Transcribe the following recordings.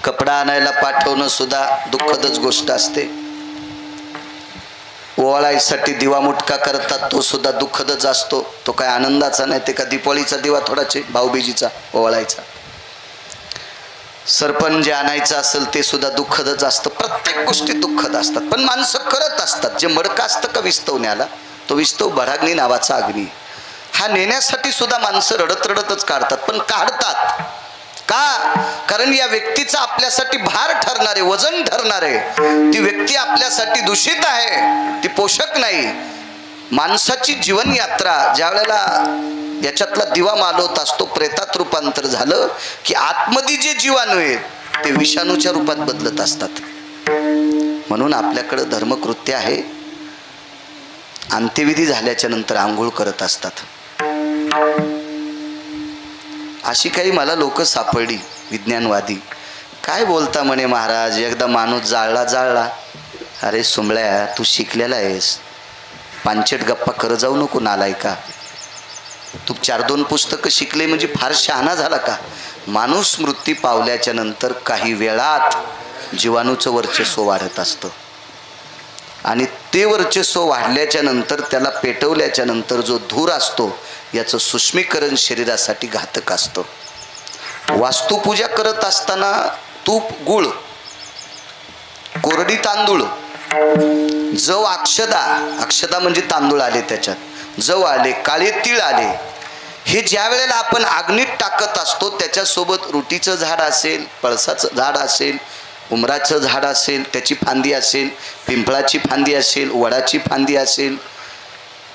कपडा आणायला पाठवणं सुद्धा दुःखदच गोष्ट असते. ओवाळायसाठी दिवा मुटका करतात, तो सुद्धा दुःखदच असतो. तो काय आनंदाचा नाही, ते का दिवाळीचा दिवा थोडाचे भाऊबीजीचा ओवाळायचा. सरपण जे आणायचं असेल ते सुद्धा दुःखदच असतं. प्रत्येक गोष्टी दुःखद असतात, पण माणसं करत असतात. जे मडकं असतं का विस्तवण्याला, तो विस्तव भडाग्नी नावाचा अग्नी, हा नेण्यासाठी सुद्धा माणसं रडत रडतच काढतात. पण काढतात का? कारण या व्यक्तीचा आपल्यासाठी भार ठरणारे, वजन ठरणारे, ती व्यक्ती आपल्यासाठी दूषित आहे, ती पोषक नाही. माणसाची जीवन यात्रा ज्या वेळेला याच्यातला दिवा मालवत असतो, प्रेतात रूपांतर झालं की आतमध्ये जे जीवाणू आहेत ते विषाणूच्या रूपात बदलत असतात. म्हणून आपल्याकडं धर्मकृत्य आहे, अंत्यविधी झाल्याच्या नंतर आंघोळ करत असतात. अशी काही मला लोक सापडली विज्ञानवादी. काय बोलता म्हणे महाराज, एकदा माणूस जाळला. अरे सुंबळ्या, तू शिकलेला आहेस, पांचट गप्पा कर जाऊ नको नालायका. तू 4-2 पुस्तकं शिकले म्हणजे फार शहाणा झाला का? माणूस मृत्यू पावल्याच्या नंतर काही वेळात जीवाणूचं वर्चस्व वाढत असतं आणि ते वर्चस्व वाढल्याच्या नंतर त्याला पेटवल्याच्या नंतर जो धूर असतो याचं सूक्ष्मीकरण शरीरासाठी घातक असतं. वास्तुपूजा करत असताना तूप, गुळ, कोरडी तांदूळ, जव, अक्षदा म्हणजे तांदूळ आले, त्याच्यात जव आले, काळे तीळ आले, हे ज्या वेळेला आपण अग्नीत टाकत असतो त्याच्यासोबत रुटीचं झाड असेल, पळसाचं झाड असेल, उमराचं झाड असेल, त्याची फांदी असेल, पिंपळाची फांदी असेल, वडाची फांदी असेल,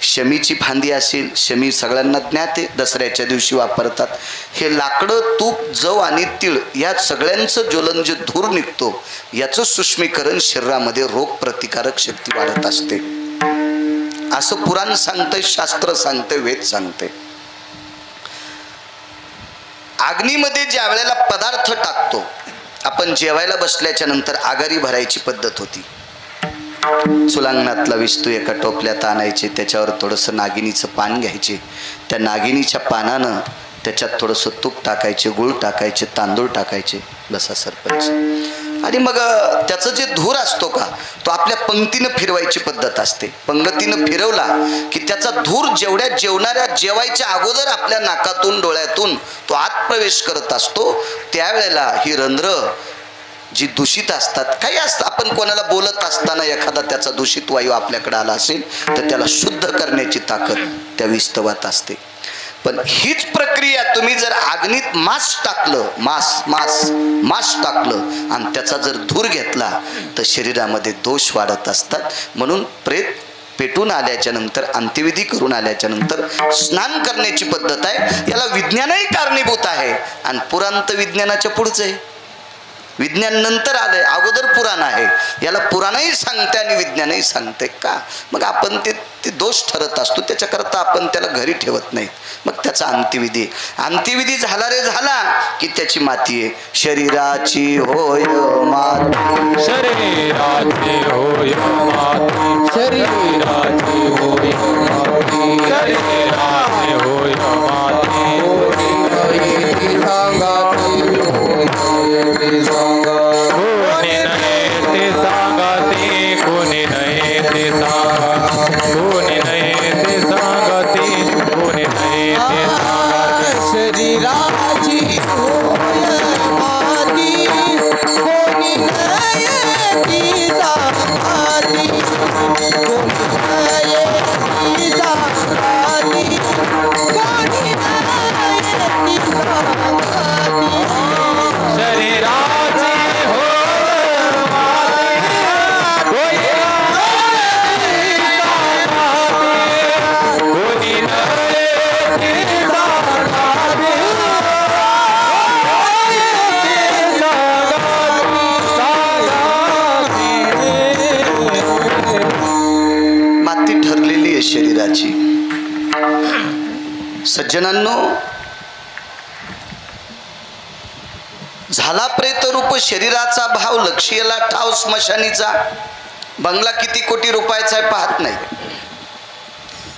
शमीची फांदी असेल. शमी सगळ्यांना ज्ञात आहे, दसऱ्याच्या दिवशी वापरतात. हे लाकडं, तूप, जव आणि तीळ या सगळ्यांचं ज्वलन जे धूर निघतो याचं सूक्ष्मीकरण शरीरामध्ये रोग प्रतिकारक शक्ती वाढत असते, असं पुराण सांगतंय, शास्त्र सांगतंय, वेद सांगतंय. अग्नीमध्ये ज्या वेळेला पदार्थ टाकतो आपण, जेवायला बसल्याच्या नंतर आगारी भरायची पद्धत होती. चुलांगणातला विस्तू एका टोपल्यात आणायचे, त्याच्यावर थोडंसं नागिनीचं पान घ्यायचे, त्या नागिनीच्या पानानं त्याच्यात थोडंसं तूप टाकायचे, गुळ टाकायचे, तांदूळ टाकायचे, बसा सरपंच. आणि मग त्याचं जे धूर असतो का तो आपल्या पंक्तीनं फिरवायची पद्धत असते. पंगतीनं फिरवला की त्याचा धूर जेवढ्या जेवणाऱ्या जेवायच्या अगोदर आपल्या नाकातून डोळ्यातून तो आत प्रवेश करत असतो. त्यावेळेला ही रंध्र जी दूषित असतात, काही असतं, आपण कोणाला बोलत असताना एखादा त्याचा दूषित वायू आपल्याकडे आला असेल तर त्याला शुद्ध करण्याची ताकद त्या विस्तवात असते. पण हीच प्रक्रिया तुम्ही जर अग्नीत मांस टाकलं, मांस टाकलं आणि त्याचा जर धूर घेतला तर शरीरामध्ये दोष वाढत असतात. म्हणून प्रेत पेटून आल्याच्या नंतर, अंत्यविधी करून आल्याच्या नंतर स्नान करण्याची पद्धत आहे. याला विज्ञानही कारणीभूत आहे आणि पुराण तर विज्ञानाच्या पुढचं आहे. विज्ञान नंतर आलंय, अगोदर पुराण आहे. याला पुराणही सांगते आणि विज्ञानही सांगते का? मग आपण ते दोष ठरत असतो, त्याच्याकरता आपण त्याला घरी ठेवत नाही. मग त्याचा अंत्यविधी झाला रे झाला की त्याची माती आहे. शरीराची होय माती, शरीराची होय माती, शरीराची होय माती, शरीराची होय माती, कोणी नाही ते सांगा, कोणी नाही ते सांगते, कोणी नाही ते सांगते. शरीराची होय माती, कोणी नाही ती सांगती, कोणी नाही ती सांगती, कोणी नाही ती सांगती. शरीराची होय माती, कोणी माती ठरलेली आहे शरीराची. सज्जनांनो, झाला प्रेतरूप शरीराचा भाव, लक्ष्यला ठाव स्मशानीचा. बंगला किती कोटी रुपयाचा आहे पाहत नाही,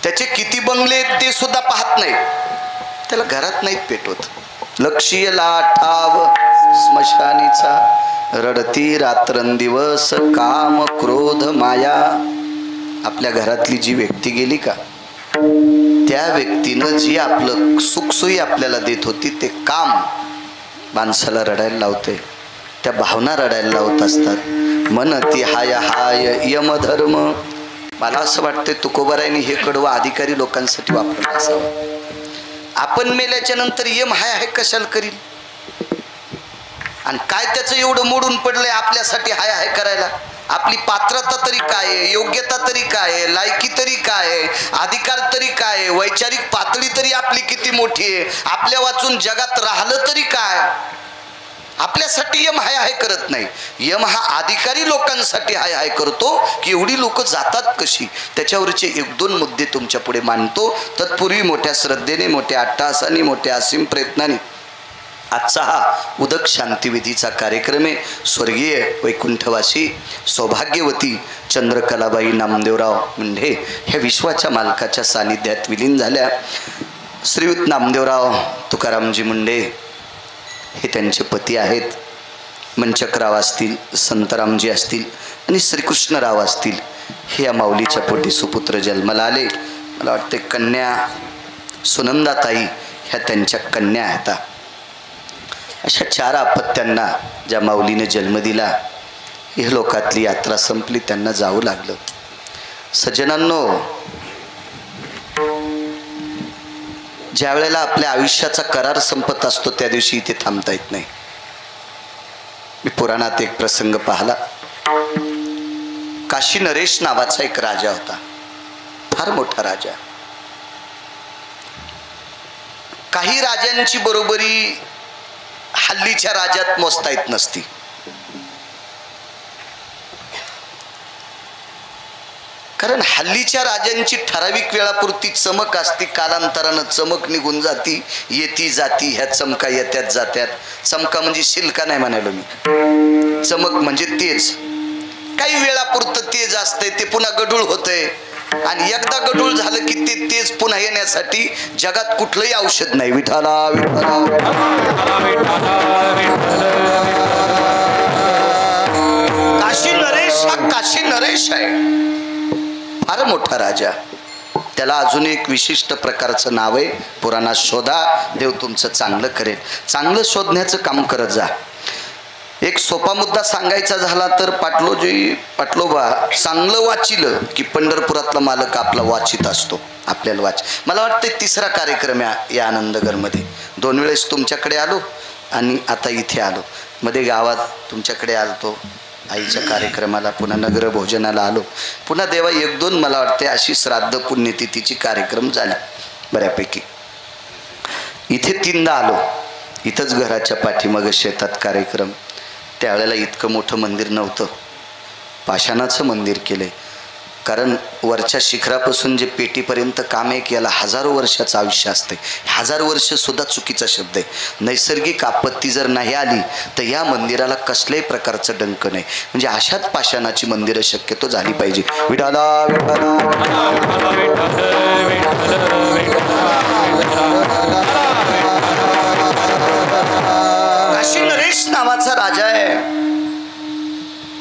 त्याचे किती बंगले ते सुद्धा पाहत नाही, त्याला घरात नाहीत पेटवत. लक्ष्यला ठाव स्मशानीचा. रडती रात्रंदिवस काम क्रोध माया. आपल्या घरातली जी व्यक्ती गेली का, त्या व्यक्तीनं जी आपलं सुखसोयी आपल्याला देत होती ते काम माणसाला रडायला लावते. त्या भावना रडायला लावत असतात. मनती हाय हाय यमधर्म. मला असं वाटतंय तुकोबारायांनी हे कडवं अधिकारी लोकांसाठी वापरलं असावं. आपण मेल्याच्या नंतर यम हाय हाय कशाला करील, आणि काय त्याचं एवढं मोडून पडलंय आपल्यासाठी हाय हाय करायला. आपली पात्रता तरी काय आहे, योग्यता तरी काय आहे, लायकी तरी काय आहे, अधिकार तरी काय आहे, वैचारिक पातळी तरी आपली किती मोठी आहे, आपल्या वाचून जगात राहिलं तरी काय. आपल्यासाठी यम हाय हाय करत नाही. यम हा अधिकारी लोकांसाठी हाय हाय करतो की एवढी लोक जातात कशी. त्याच्यावरचे एक दोन मुद्दे तुमच्या पुढे मांडतो. तत्पूर्वी मोठ्या श्रद्धेने, मोठ्या अट्टहासाने, मोठ्या असीम प्रयत्नाने आजचा हा उदक शांतिविधीचा कार्यक्रम आहे. स्वर्गीय वैकुंठवासी सौभाग्यवती चंद्रकलाबाई नामदेवराव मुंढे ह्या विश्वाच्या मालकाच्या सानिध्यात विलीन झाल्या. श्रीयुत नामदेवराव तुकारामजी मुंढे हे त्यांचे पती आहेत. मंचकराव असतील, संतरामजी असतील आणि श्रीकृष्णराव असतील. हे या माऊलीच्या पोटी सुपुत्र जन्माला आले. मला वाटते कन्या सुनंदाताई ह्या त्यांच्या कन्या आहेत. अशा 4 अपत्यांना ज्या माऊलीने जन्म दिला, हे लोकातली यात्रा संपली, त्यांना जावं लागलं. सज्जनांनो, ज्या वेळेला आपल्या आयुष्याचा करार संपत असतो त्या दिवशी इथे थांबता येत नाही. मी पुराणात एक प्रसंग पाहिला. काशी नरेश नावाचा एक राजा होता, फार मोठा राजा. काही राजांची बरोबरी हल्लीच्या राज्यात मोजता येत नसती. कारण हल्लीच्या राजांची ठराविक वेळापुरती चमक असती, कालांतरानं चमक निघून जाती, येती जाती. ह्या चमका येत्यात जात्यात. चमका म्हणजे शिल्का नाही म्हणालो मी, चमक म्हणजे तेज. काही वेळापुरतं तेज असतंय, ते पुन्हा गढूळ होतंय, आणि एकदा गढूळ झालं की ते तेज पुन्हा येण्यासाठी जगात कुठलंही औषध नाही. विठाला विठाला काशी नरेश हा काशी नरेश आहे, फार मोठा राजा. त्याला अजून एक विशिष्ट प्रकारचं नाव आहे. पुराणात शोधा, देव तुमचं चांगलं करेल. चांगलं शोधण्याचं काम करत जा. एक सोपा मुद्दा सांगायचा झाला तर पाटलोबा चांगलं वाचिलं की पंढरपुरातला मालक आपला वाचित असतो, आपल्याला वाच. मला वाटतं 3रा कार्यक्रम या आनंदगरमध्ये. 2 वेळेस तुमच्याकडे आलो आणि आता इथे आलो. मध्ये गावात तुमच्याकडे आलतो आईच्या कार्यक्रमाला, पुन्हा नगर भोजनाला आलो, पुन्हा देवा 1-2 मला वाटते अशी श्राद्ध पुण्यतिथीची कार्यक्रम झाले बऱ्यापैकी. इथे 3दा आलो. इथंच घराच्या पाठीमागं शेतात कार्यक्रम. त्यावेळेला इतकं मोठं मंदिर नव्हतं, पाषाणाचं मंदिर केलंय. कारण वरच्या शिखरापासून जे पेटीपर्यंत काम आहे की याला हजारो वर्षाचं आयुष्य असते. 1000 वर्ष सुद्धा चुकीचा शब्द आहे. नैसर्गिक आपत्ती जर नाही आली तर या मंदिराला कसल्याही प्रकारचं डंक नाही. म्हणजे अशाच पाषाणाची मंदिरं शक्यतो झाली पाहिजे. विठाला विठाला काशी नरेश नावाचा राजा आहे,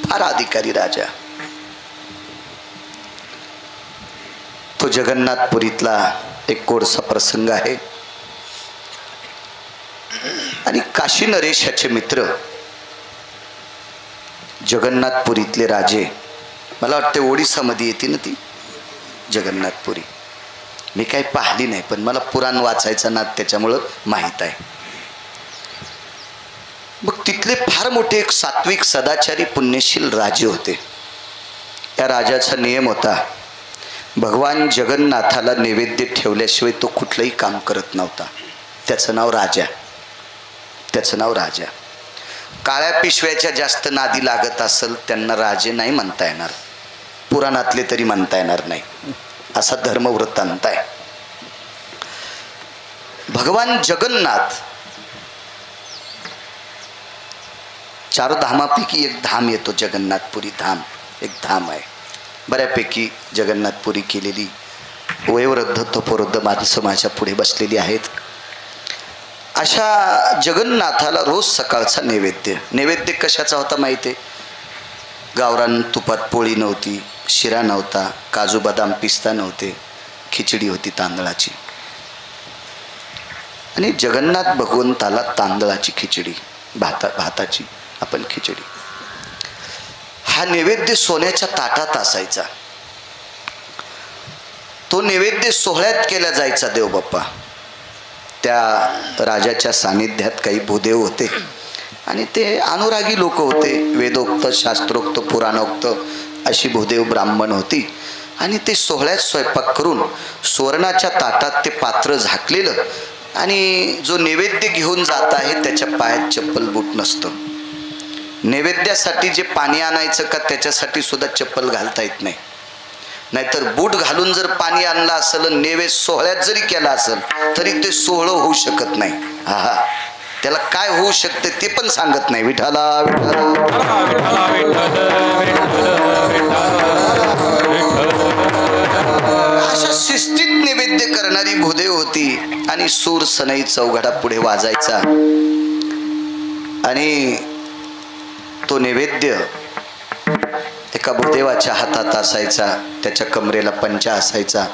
फार अधिकारी राजा. तो जगन्नाथपुरीतला एक कोरसा प्रसंग आहे. आणि काशी नरेश ह्याचे मित्र जगन्नाथपुरीतले राजे, मला वाटते ओडिसामध्ये येते ना ती जगन्नाथपुरी. मी काही पाहिली नाही, पण मला पुराण वाचायचा नाद त्याच्यामुळं माहीत आहे. मग तिथले फार मोठे एक सात्विक सदाचारी पुण्यशील राजे होते. या राजाचा नियम होता, भगवान जगन्नाथाला नैवेद्य ठेवल्याशिवाय तो कुठलंही काम करत नव्हता. त्याचं नाव राजा. त्याचं नाव राजा. काळ्या पिशव्याच्या जास्त नादी लागत असेल त्यांना राजे नाही म्हणता येणार, पुराणातले तरी म्हणता येणार नाही, असा धर्मवृत्तांत आहे. भगवान जगन्नाथ 4 धामापैकी एक धाम येतो, जगन्नाथपुरी धाम. एक धाम आहे. बऱ्यापैकी जगन्नाथपुरी केलेली वयोवृद्ध तपोवृद्ध माणसं माझ्या पुढे बसलेली आहेत. अशा जगन्नाथाला रोज सकाळचा नैवेद्य कशाचा होता माहिती आहे? गावरान तुपात पोळी नव्हती, शिरा नव्हता, काजू बदाम पिस्ता नव्हते, खिचडी होती तांदळाची. आणि जगन्नाथ भगवंताला तांदळाची खिचडी, भाताची आपण खिचडी, हा नैवेद्य सोन्याच्या ताटात असायचा. तो नैवेद्य सोहळ्यात केला जायचा देवबाप्पा. त्या राजाच्या सानिध्यात काही भूदेव होते आणि ते अनुरागी लोक होते. वेदोक्त, शास्त्रोक्त, पुराणोक्त अशी भूदेव ब्राह्मण होती. आणि ते सोहळ्यात स्वयंपाक करून सुवर्णाच्या ताटात ते पात्र झाकलेलं आणि जो नैवेद्य घेऊन जात आहे त्याच्या पायात चप्पल बूट नसतं. नैवेद्यासाठी जे पाणी आणायचं का त्याच्यासाठी सुद्धा चप्पल घालता येत नाही. नाहीतर बूट घालून जर पाणी आणलं असेल, नैवेद्य सोहळ्यात जरी केला असेल तरी ते सोहळं होऊ शकत नाही. हा, त्याला काय होऊ शकते ते पण सांगत नाही. विठाला अशा शिस्तीत नैवेद्य करणारी भूदेव होती. आणि सूर सनई चौघडा पुढे वाजायचा आणि तो नैवेद्य एका भूदेवाच्या हातात असायचा. त्याच्या कमरेला पंचा असायचा,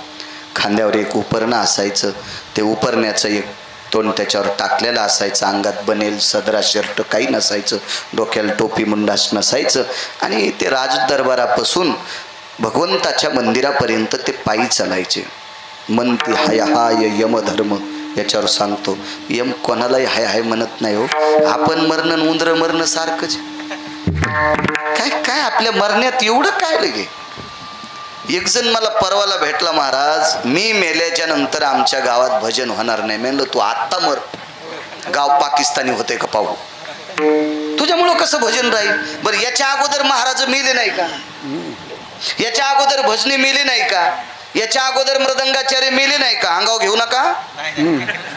खांद्यावर एक उपरणं असायचं. ते उपरण्याचं एक तोंड त्याच्यावर टाकलेलं असायचं. अंगात बनेल सदरा शर्ट काही नसायचं, डोक्याला टोपी मुंडास नसायचं. आणि ते राजदरबारापासून भगवंताच्या मंदिरापर्यंत ते पायी चालायचे. म्हणती हाय हाय यमधर्म. याच्यावर सांगतो, यम कोणालाही हाय हाय म्हणत नाही हो. आपण मरण उंदर मरण सारखंच. काय काय आपल्या मरण्यात एवढं काय लगे. एक जण मला परवाला भेटला, महाराज मी मेल्याच्या नंतर आमच्या गावात भजन होणार नाही. म्हणलं तू आत्ता मर, गाव पाकिस्तानी होते का पाहू, तुझ्यामुळं कसं भजन राहील. बरं याच्या अगोदर महाराज मेले नाही का? याच्या अगोदर भजनी मेले नाही का? याच्या अगोदर मृदंगाचार्य मेले नाही का? अंगावर घेऊ नका,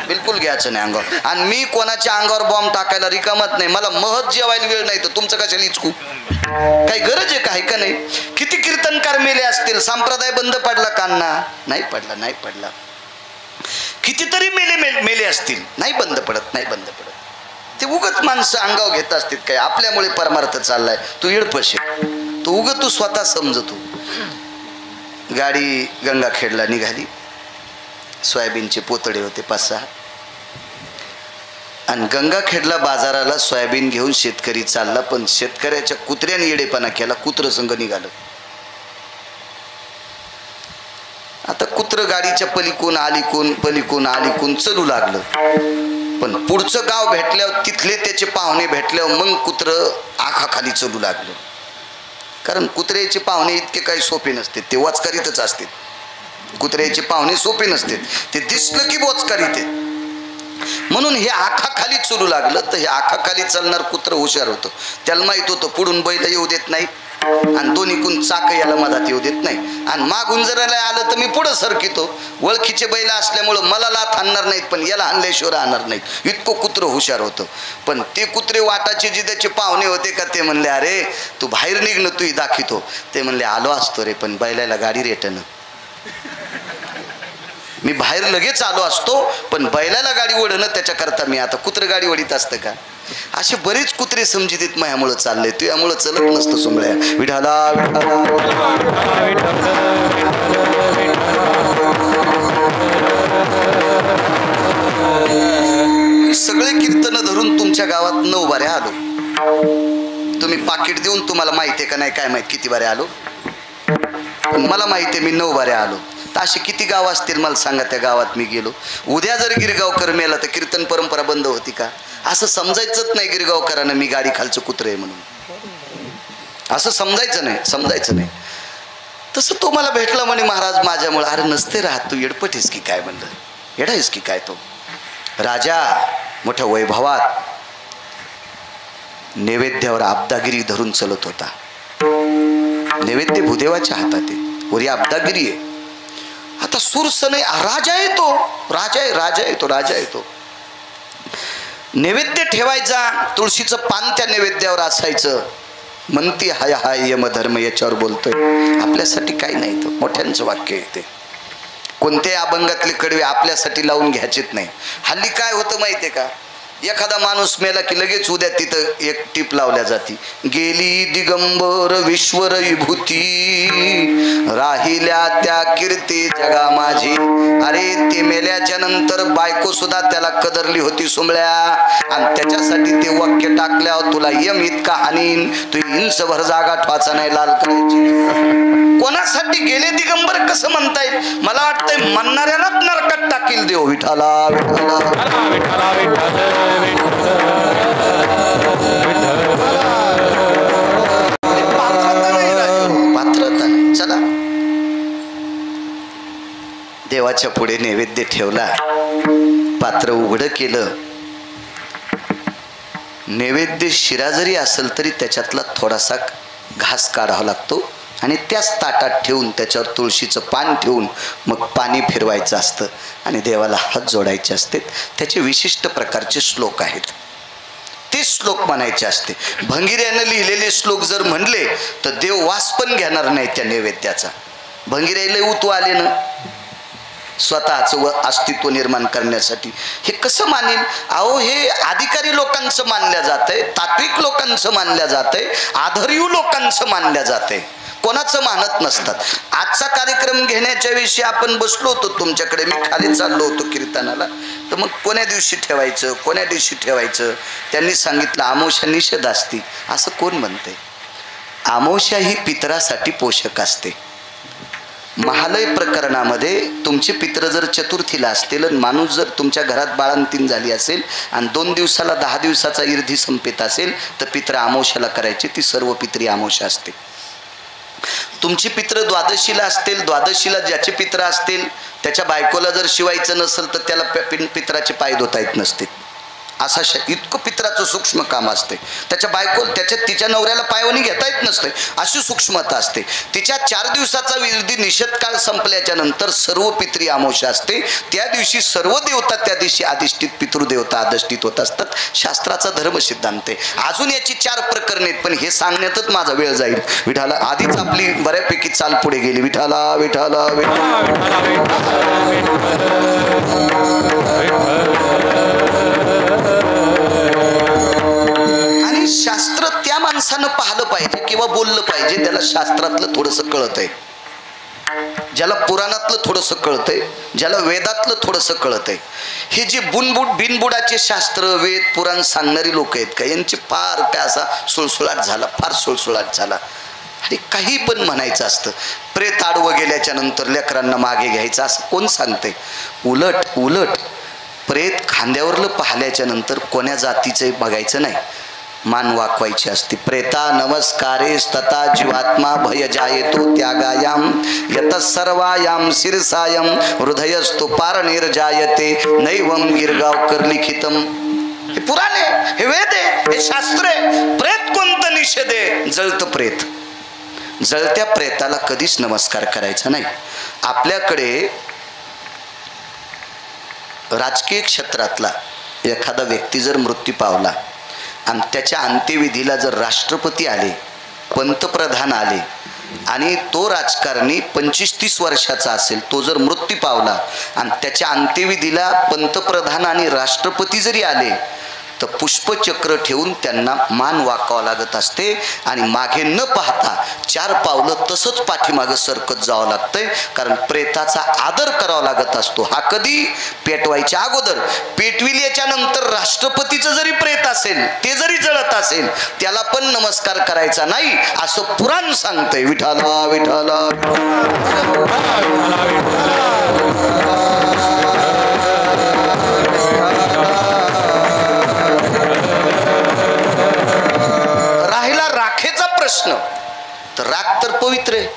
बिलकुल घ्यायचं नाही अंगावर. आणि मी कोणाच्या अंगावर बॉम्ब टाकायला रिकामत नाही. मला महत जेवायला वेळ नाही तर तुमचं कशाला इचकू? काही गरज आहे का? आहे का नाही? किती कीर्तनकार मेले असतील, संप्रदाय बंद पडला कान्ना? नाही पडला, नाही पडला. कितीतरी मेले असतील, नाही बंद पडत, नाही बंद पडत. ते उगत माणसं अंगावर घेत असतील. काय आपल्यामुळे परमार्थ चाललाय, तू इडपशे, तू उगत तू स्वतः समजतो. गाडी गंगाखेडला निघाली. सोयाबीनचे पोतडे होते 5-6. आणि गंगाखेडला बाजाराला सोयाबीन घेऊन शेतकरी चालला. पण शेतकऱ्याच्या कुत्र्याने येडेपणा केला, कुत्रं संग निघालं. आता कुत्र गाडीच्या पलीकून आलीकून चलू लागलं. पण पुढचं गाव भेटल्यावर तिथले त्याचे पाहुणे भेटल्यावर मग कुत्र आखाखाली चलू लागलं. कारण कुत्र्याचे पाहुणे इतके काही सोपे नसते, ते वचकारीतच असते. कुत्र्याचे पाहुणे सोपे नसते, ते दिसलं की वचकारीत आहेत. म्हणून हे आखाखाली चलू लागलं. तर हे आखाखाली चालणार कुत्र हुशार होतं. त्याला माहित होतं पुढून बैल येऊ देत नाही आणि दोन्हीकून चाक याला मधात येऊ देत नाही. आणि मागून जर आलं तर मी पुढं सरकितो. ओळखीचे बैल असल्यामुळं मला लाथ आणणार नाहीत, पण याला आणल्याशिवाय आणणार नाहीत. इतकं कुत्र हुशार होतं. पण ते कुत्रे वाटाचे जे त्याचे पाहुणे होते का, ते म्हणले अरे तू बाहेर निघणं, तू दाखवितो. ते म्हणले आलो असतो रे, पण बैलाला गाडी रेटणं. मी बाहेर लगेच आलो असतो, पण बैलाला गाडी ओढणं त्याच्याकरता मी आता कुत्र गाडी ओढीत असतं का? असे बरेच कुत्रे समजित माझ्यामुळं चालले. तू यामुळं चलत नसतं सोमळ्या. विठाला सगळे कीर्तन धरून तुमच्या गावात 9 बाऱ्या आलो. तुम्ही पाकिट देऊन तुम्हाला माहिती आहे का नाही काय माहित किती बाऱ्या आलो, पण मला माहिती आहे मी 9 बाऱ्या आलो. तर असे किती गाव असतील मला सांगा त्या गावात मी गेलो. उद्या जर गिरगावकर मेला तर कीर्तन परंपरा बंद होती का? असं समजायचंच नाही गिरगावकरांना मी गाडी खालचं कुत्र आहे म्हणून. असं समजायचं नाही. तसं तो मला भेटला म्हणे महाराज माझ्यामुळे. अरे नसते राहत, तू येडपट आहेस की काय? म्हणलं येडा आहेस की काय? तो राजा मोठ्या वैभवात नैवेद्यावर आबदागिरी धरून चलत होता. नैवेद्य भूदेवाच्या हातात आहे, वरी आबदागिरी आहे. आता सुरसने राजा येतो. नैवेद्य ठेवायचा, तुळशीचं पान त्या नैवेद्यावर असायचं. म्हणती हाय हाय यमधर्म. याच्यावर बोलतोय आपल्यासाठी काही नाही. तो मोठ्यांचं वाक्य आहे ते. कोणत्याही अभंगातले कडवे आपल्यासाठी लावून घ्यायचेच नाही. हल्ली काय होतं माहिती आहे का, एखादा माणूस मेला की लगेच उद्या तिथं एक टीप लावल्या जाती, गेली दिगंबर विश्वर विभूती, राहिल्या त्या कीर्ती जगा माझी. अरे ते मेल्याच्या नंतर बायको सुद्धा त्याला कदरली होती सोमळ्या, आणि त्याच्यासाठी ते वाक्य टाकल्यावर तुला यम इतका हानीन, तू इंचभर जागा ठवाचा नाही लाल करायची. कोणासाठी गेले दिगंबर कसं म्हणता येईल? मला वाटतंय म्हणणाऱ्यालाच नरकात टाकील देव. विठाला विठाला विठ्ठला विठ्ठल पात्रता नाही. चला देवाच्या पुढे नैवेद्य ठेवला, पात्र उघडं केलं. नैवेद्य शिरा जरी असेल तरी त्याच्यातला थोडासा घास काढावा लागतो आणि त्याच ताटात ठेवून त्याच्यावर तुळशीचं पान ठेवून मग पाणी फिरवायचं असतं आणि देवाला हात जोडायचे असते. त्याचे विशिष्ट प्रकारचे श्लोक आहेत, ते श्लोक म्हणायचे असते. भंगिऱ्यानं लिहिलेले श्लोक जर म्हणले तर देव वास पण घेणार नाही त्या नैवेद्याचा. भंगिऱ्याला उतू आले ना स्वतःचं अस्तित्व निर्माण करण्यासाठी. हे कसं मानेल? अहो हे अधिकारी लोकांचं मानल्या जातंय, तात्विक लोकांचं मानल्या जातंय, आधर्यू लोकांचं मानल्या जातंय, कोणाचं मानत नसतात. आजचा कार्यक्रम घेण्याच्या विषयी आपण बसलो होतो तुमच्याकडे, मी खाली चाललो होतो कीर्तनाला, तर मग कोण्या दिवशी ठेवायचं कोण्या दिवशी ठेवायचं त्यांनी सांगितलं अमावस्या निषेध असती. असं कोण म्हणते? अमावस्या ही पितरासाठी पोषक असते. महालय प्रकरणामध्ये तुमचे पित्र जर चतुर्थीला असतील आणि माणूस जर तुमच्या घरात बाळंतीण झाली असेल आणि 2 दिवसाला 10 दिवसाचा इर्धी संपेत असेल तर पित्र अमावस्याला करायचे. ती सर्व पित्री अमावस्या असते. तुमचे पित्र द्वादशीला असतील, द्वादशीला ज्याचे पित्र असतील त्याच्या बायकोला जर शिवायचं नसेल तर त्याला पित्राचे पाय धुता येत नसते. असा इतकं पित्राचं सूक्ष्म काम असते. त्याच्या बायको तिच्या नवऱ्याला पायवणी घेता येत नसते, अशी सूक्ष्मता असते. तिच्या 4 दिवसाचा विधी निषेध काळ संपल्याच्या नंतर सर्व पित्री अमावस्या असते. त्या दिवशी सर्व देवता त्या दिवशी अधिष्ठित, पितृदेवता अधिष्ठित होत असतात. शास्त्राचा धर्म सिद्धांत आहे. अजून याची 4 प्रकरणे आहेत पण हे सांगण्यातच माझा वेळ जाईल. विठाला आधीच आपली बऱ्यापैकी चाल पुढे गेली. विठाला विठाला आणि शास्त्र त्या माणसानं पाहिलं पाहिजे किंवा बोललं पाहिजे त्याला शास्त्रातलं थोडंसं कळतंय, ज्याला पुराणातलं थोडंसं कळतंय, ज्याला वेदातलं थोडंसं कळतंय. हे जे बिनबुडाचे शास्त्र वेद पुराण सांगणारी लोक आहेत का, यांची फार काय असा सुळसुळाट झाला, फार सुळसुळाट झाला. आणि काही पण म्हणायचं असतं. प्रेत आडवं गेल्याच्या नंतर लेकरांना मागे घ्यायचं असं कोण सांगतंय? उलट प्रेत खांद्यावरलं पाहिल्याच्या नंतर कोण्या जातीचं बघायचं नाही, मान वाकवायची असते. प्रेता नमस्कारे तथा जीवात्मा भय जायतो त्यागायाम यत सर्वायाम शिरसायम हृदयस्तु पार निर्जायते नैवम गिरगावकर लिखितम. हे पुराण आहे, हे वेद आहे, हे शास्त्र आहे. प्रेत कोणतं निषेध आहे? जळतं प्रेत. जळत्या प्रेताला कधीच नमस्कार करायचा नाही. आपल्याकडे राजकीय क्षेत्रातला एखादा व्यक्ती जर मृत्यू पावला आणि त्याच्या अंत्यविधीला जर राष्ट्रपती आले, पंतप्रधान आले आणि तो राजकारणी 25-30 वर्षाचा असेल, तो जर मृत्यू पावला आणि त्याच्या अंत्यविधीला पंतप्रधान आणि राष्ट्रपती जरी आले तर पुष्पचक्र ठेवून त्यांना मान वाकावं लागत असते आणि मागे न पाहता 4 पावलं तसंच पाठीमागं सरकत जावं लागतंय. कारण प्रेताचा आदर करावा लागत असतो. हा कधी? पेटवायच्या अगोदर. पेटविल्याच्या नंतर राष्ट्रपतीचं जरी प्रेत असेल, ते जरी जळत असेल, त्याला पण नमस्कार करायचा नाही असं पुराण सांगतंय. विठाला विठाला प्रश्न. तर राख तर पवित्र आहे.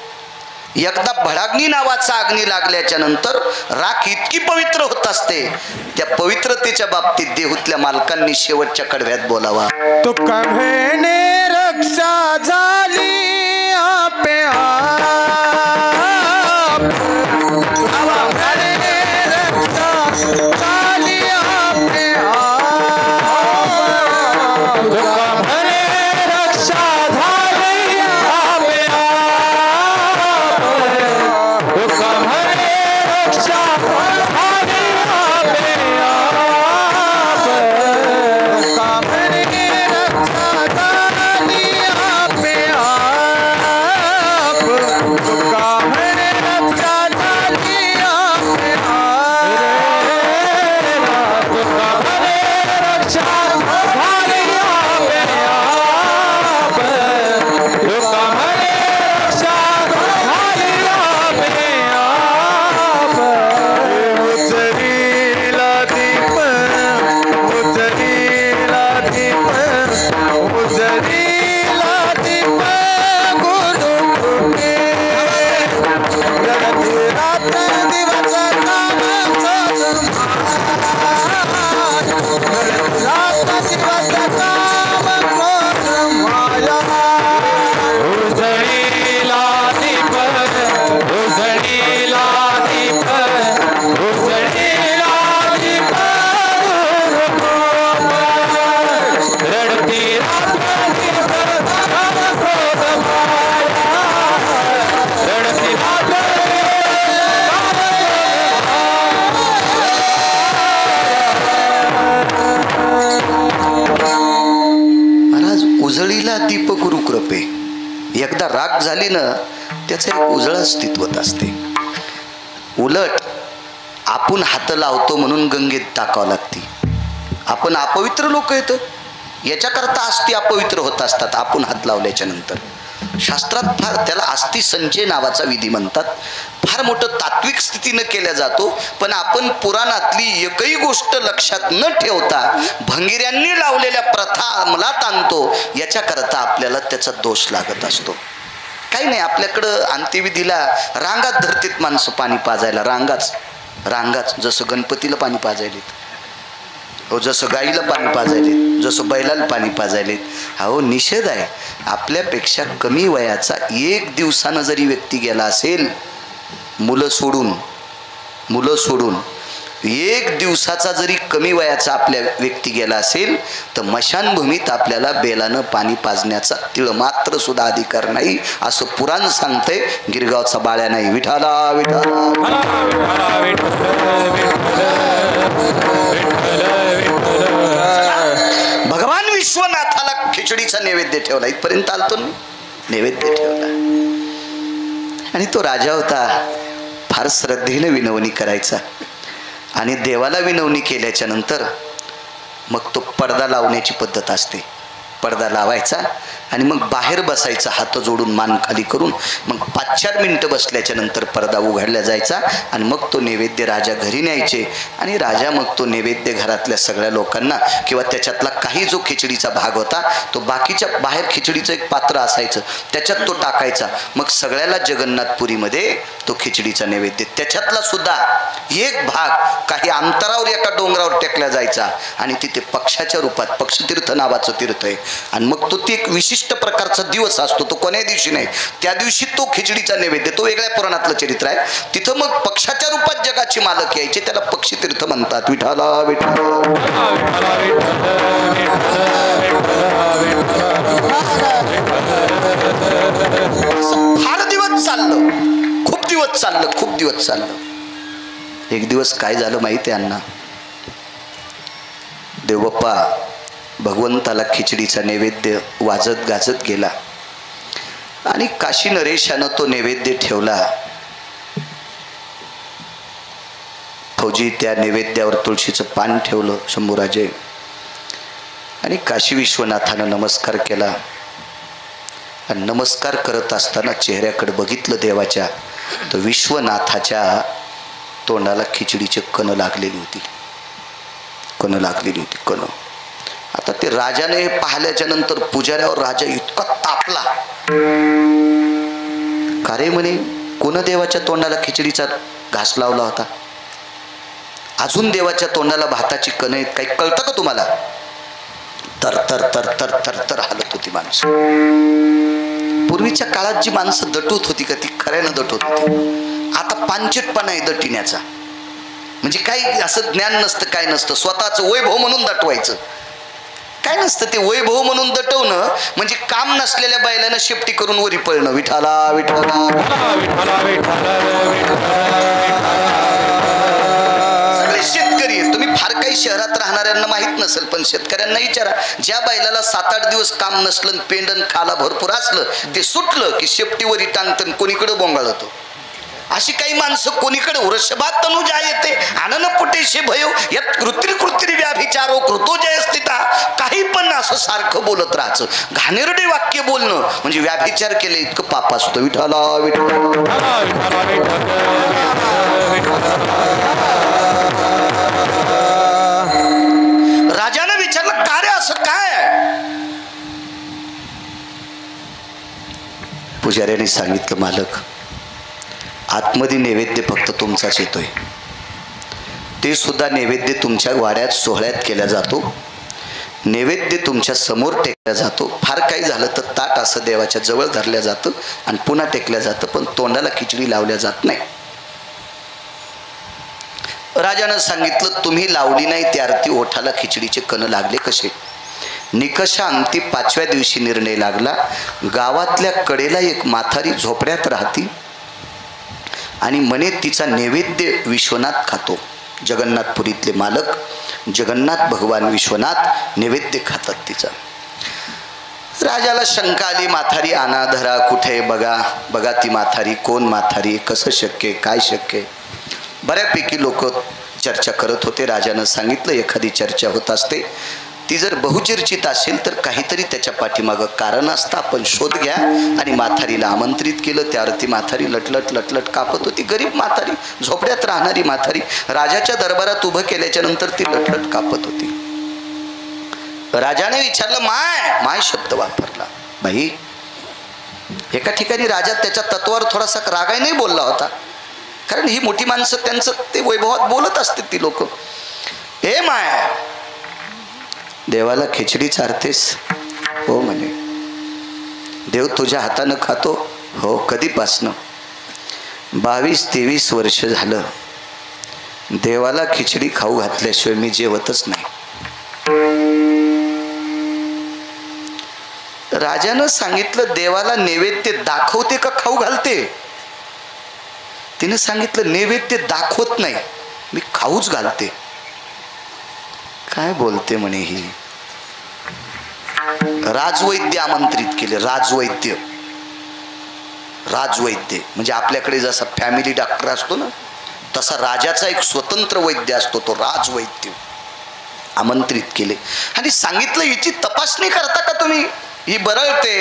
एकदा भडाग्नी नावाचा अग्नी लागल्याच्या नंतर राख इतकी पवित्र होत असते, त्या पवित्रतेच्या बाबतीत देहूतल्या मालकांनी शेवटच्या कडव्यात बोलावा. तो कम्हेने रक्षा झाली आपे रक्षा उजळीला दीप गुरु कृपे. एकदा राग झाली ना त्याचं एक उजळ अस्तित्वत असते. उलट आपण हात लावतो म्हणून गंगेत टाकावं लागते. आपण अपवित्र लोक येतं याच्याकरता अस्थी अपवित्र होत असतात आपण हात लावल्याच्या नंतर. शास्त्रात फार त्याला अस्थि संचय नावाचा विधी म्हणतात. फार मोठं तात्विक स्थितीनं केल्या जातो. पण आपण पुराणातली एकही गोष्ट लक्षात न ठेवता भंगिऱ्यांनी लावलेल्या प्रथा अंमलात आणतो. याच्याकरता आपल्याला त्याचा दोष लागत असतो. काही नाही, आपल्याकडं अंत्यविधीला रांगात धरतीत माणसं पाणी पाजायला. रांगाच जसं गणपतीला पाणी पाजायलेत, हो जसं गाईला पाणी पाजायलेत, जसं बैलाला पाणी पाजायलेत. हो निषेध आहे. आपल्यापेक्षा कमी वयाचा 1 दिवसानं जरी व्यक्ती गेला असेल, मुलं सोडून 1 दिवसाचा जरी कमी वयाचा आपल्या व्यक्ती गेला असेल तर मशानभूमीत आपल्याला बेलानं पाणी पाजण्याचा तिळमात्र सुद्धा अधिकार नाही असं पुराण सांगतंय. गिरगावचा बाळ्या नाही. विठाला विठाला. भगवान विश्वनाथाला खिचडीचा नैवेद्य ठेवला. इथपर्यंत आलतो ना, नैवेद्य ठेवला. आणि तो राजा होता, फार श्रद्धेने विनवणी करायचा. आणि देवाला विनवणी केल्याच्या नंतर मग तो पडदा लावण्याची पद्धत असते. पडदा लावायचा आणि मग बाहेर बसायचा हात जोडून मान खाली करून. मग 5-4 मिनिटं बसल्याच्या नंतर पडदा उघडला जायचा आणि मग तो नैवेद्य राजा घरी न्यायचे. आणि राजा मग तो नैवेद्य घरातल्या सगळ्या लोकांना किंवा त्याच्यातला काही जो खिचडीचा भाग होता तो बाकीच्या बाहेर खिचडीचं एक पात्र असायचं त्याच्यात तो टाकायचा. मग सगळ्याला जगन्नाथपुरीमध्ये तो खिचडीचा नैवेद्य त्याच्यातला सुद्धा एक भाग काही अंतरावर एका डोंगरावर टेकला जायचा आणि तिथे पक्षाच्या रूपात, पक्षतीर्थ नावाचं तीर्थ आहे. आणि मग तो ते एक विशिष्ट प्रकारचा दिवस असतो. तो कोण्या दिवशी नाही, त्या दिवशी तो खिचडीचा नैवेद्य, तो वेगळ्या पुराणातलं चरित्र आहे. तिथं मग पक्षाच्या रूपात जगाचे मालक यायचे, त्याला पक्षीतीर्थ म्हणतात. विठाला विठाला. फार दिवस चाललं, खूप दिवस चाललं. एक दिवस काय झालं माहिती आहे अण्णा? देवबाप्पा भगवंताला खिचडीचा नैवेद्य वाजत गाजत गेला आणि काशी नरेशानं तो नैवेद्य ठेवला. फौजी त्या नैवेद्यावर तुळशीचं पान ठेवलं शंभूराजे. आणि काशी विश्वनाथानं नमस्कार केला. आणि नमस्कार करत असताना चेहऱ्याकडे बघितलं देवाच्या, तर विश्वनाथाच्या तोंडाला खिचडीचे कण लागलेली होती. आता ते राजाने पाहिल्याच्या नंतर पुजाऱ्यावर राजा इतका तापला. का रे म्हणे, कोण देवाच्या तोंडाला खिचडीचा घास लावला होता? अजून देवाच्या तोंडाला भाताची कण आहेत, काही कळतं का तुम्हाला? तर तर तर तर तर तर हालत होती माणसं. पूर्वीच्या काळात जी माणसं दटूत होती का ती खऱ्यानं दटूत होती. आता पांचटपणा आहे दटिण्याचा. म्हणजे काही असं ज्ञान नसतं, काय नसतं, स्वतःचं वैभव म्हणून दटवायचं. काय नसतं ते वैभव म्हणून दटवणं म्हणजे काम नसलेल्या बैलानं शेपटी करून वरी पळणं. विठाला विठाला. सगळे शेतकरी आहेत. तुम्ही फार काही शहरात राहणाऱ्यांना माहित नसेल, पण शेतकऱ्यांना विचारा, ज्या बैलाला 7-8 दिवस काम नसलं, पेंडन खाला भरपूर असलं, ते सुटलं की शेपटीवरी टांगतं, कोणीकडे बोंगाळतो. अशी काही माणसं कोणीकडे वृषभात तनुजा येते आनन पुटेशे भयो यात कृत्री व्याभिचारो कृतो जय स्थिता. काही पण असं सारखं बोलत राहायचं. घाणेरडे वाक्य बोलणं म्हणजे व्याभिचार केले इतकं पाप असतं. विठाला विठाला. राजाने विचारलं, का रे असं काय? पुजाऱ्याने सांगितलं, मालक आतमध्ये नैवेद्य फक्त तुमचाच येतोय. ते सुद्धा नैवेद्य तुमच्या वाड्यात सोहळ्यात केला जातो. नैवेद्य तुमच्या समोर टेकला जातो. फार काही झालं तर ताट असं देवाच्या जवळ धरल्या जातं आणि पुन्हा टेकल्या जातं, पण तोंडाला खिचडी लावल्या जात नाही. राजानं सांगितलं, तुम्ही लावली नाही त्या अर्थी ओठाला खिचडीचे कण लागले कसे? निकषांती 5व्या दिवशी निर्णय लागला. गावातल्या कडेला एक म्हातारी झोपड्यात राहती आणि म्हणे तिचा नैवेद्य विश्वनाथ खातो. जगन्नाथपुरीतले मालक जगन्नाथ भगवान विश्वनाथ नैवेद्य खातात तिचा. राजाला शंका आली, म्हातारी आणा धरा, कुठे बघा बघा ती म्हातारी, कोण म्हातारी, कसं शक्य, काय शक्य. बऱ्यापैकी लोक चर्चा करत होते. राजानं सांगितलं एखादी चर्चा होत असते, ती जर बहुचर्चित असेल तर काहीतरी त्याच्या पाठीमागं कारण असतं, आपण शोध घ्या. आणि म्हातारीला आमंत्रित केलं. त्यावर ती म्हातारी लटलट लटलट कापत होती. गरीब म्हातारी, झोपड्यात राहणारी म्हातारी राजाच्या दरबारात उभं केल्याच्या नंतर ती लटलट कापत होती. राजाने विचारलं, माय माय शब्द वापरला. बाई, एका ठिकाणी राजा त्याच्या तत्वावर थोडासा रागाने बोलला होता, कारण ही मोठी माणसं त्यांचं ते वैभवात बोलत असते ती लोक. हे माय, देवाला खिचडी चारतेस? हो म्हणे. देव तुझ्या हातानं खातो? हो. कधीपासनं? 22-23 वर्ष झालं. देवाला खिचडी खाऊ घातल्याशिवाय मी जेवतच नाही. राजानं सांगितलं, देवाला नैवेद्य दाखवते का खाऊ घालते? तिने सांगितलं, नैवेद्य दाखवत नाही, मी खाऊच घालते. काय बोलते म्हणे ही. राजवैद्य आमंत्रित केले. राजवैद्य, राजवैद्य म्हणजे आपल्याकडे जसा फॅमिली डॉक्टर असतो ना, तसा राजाचा एक स्वतंत्र वैद्य असतो, तो राजवैद्य आमंत्रित केले. आणि सांगितलं, हिची तपासणी करता का तुम्ही? ही बरळते,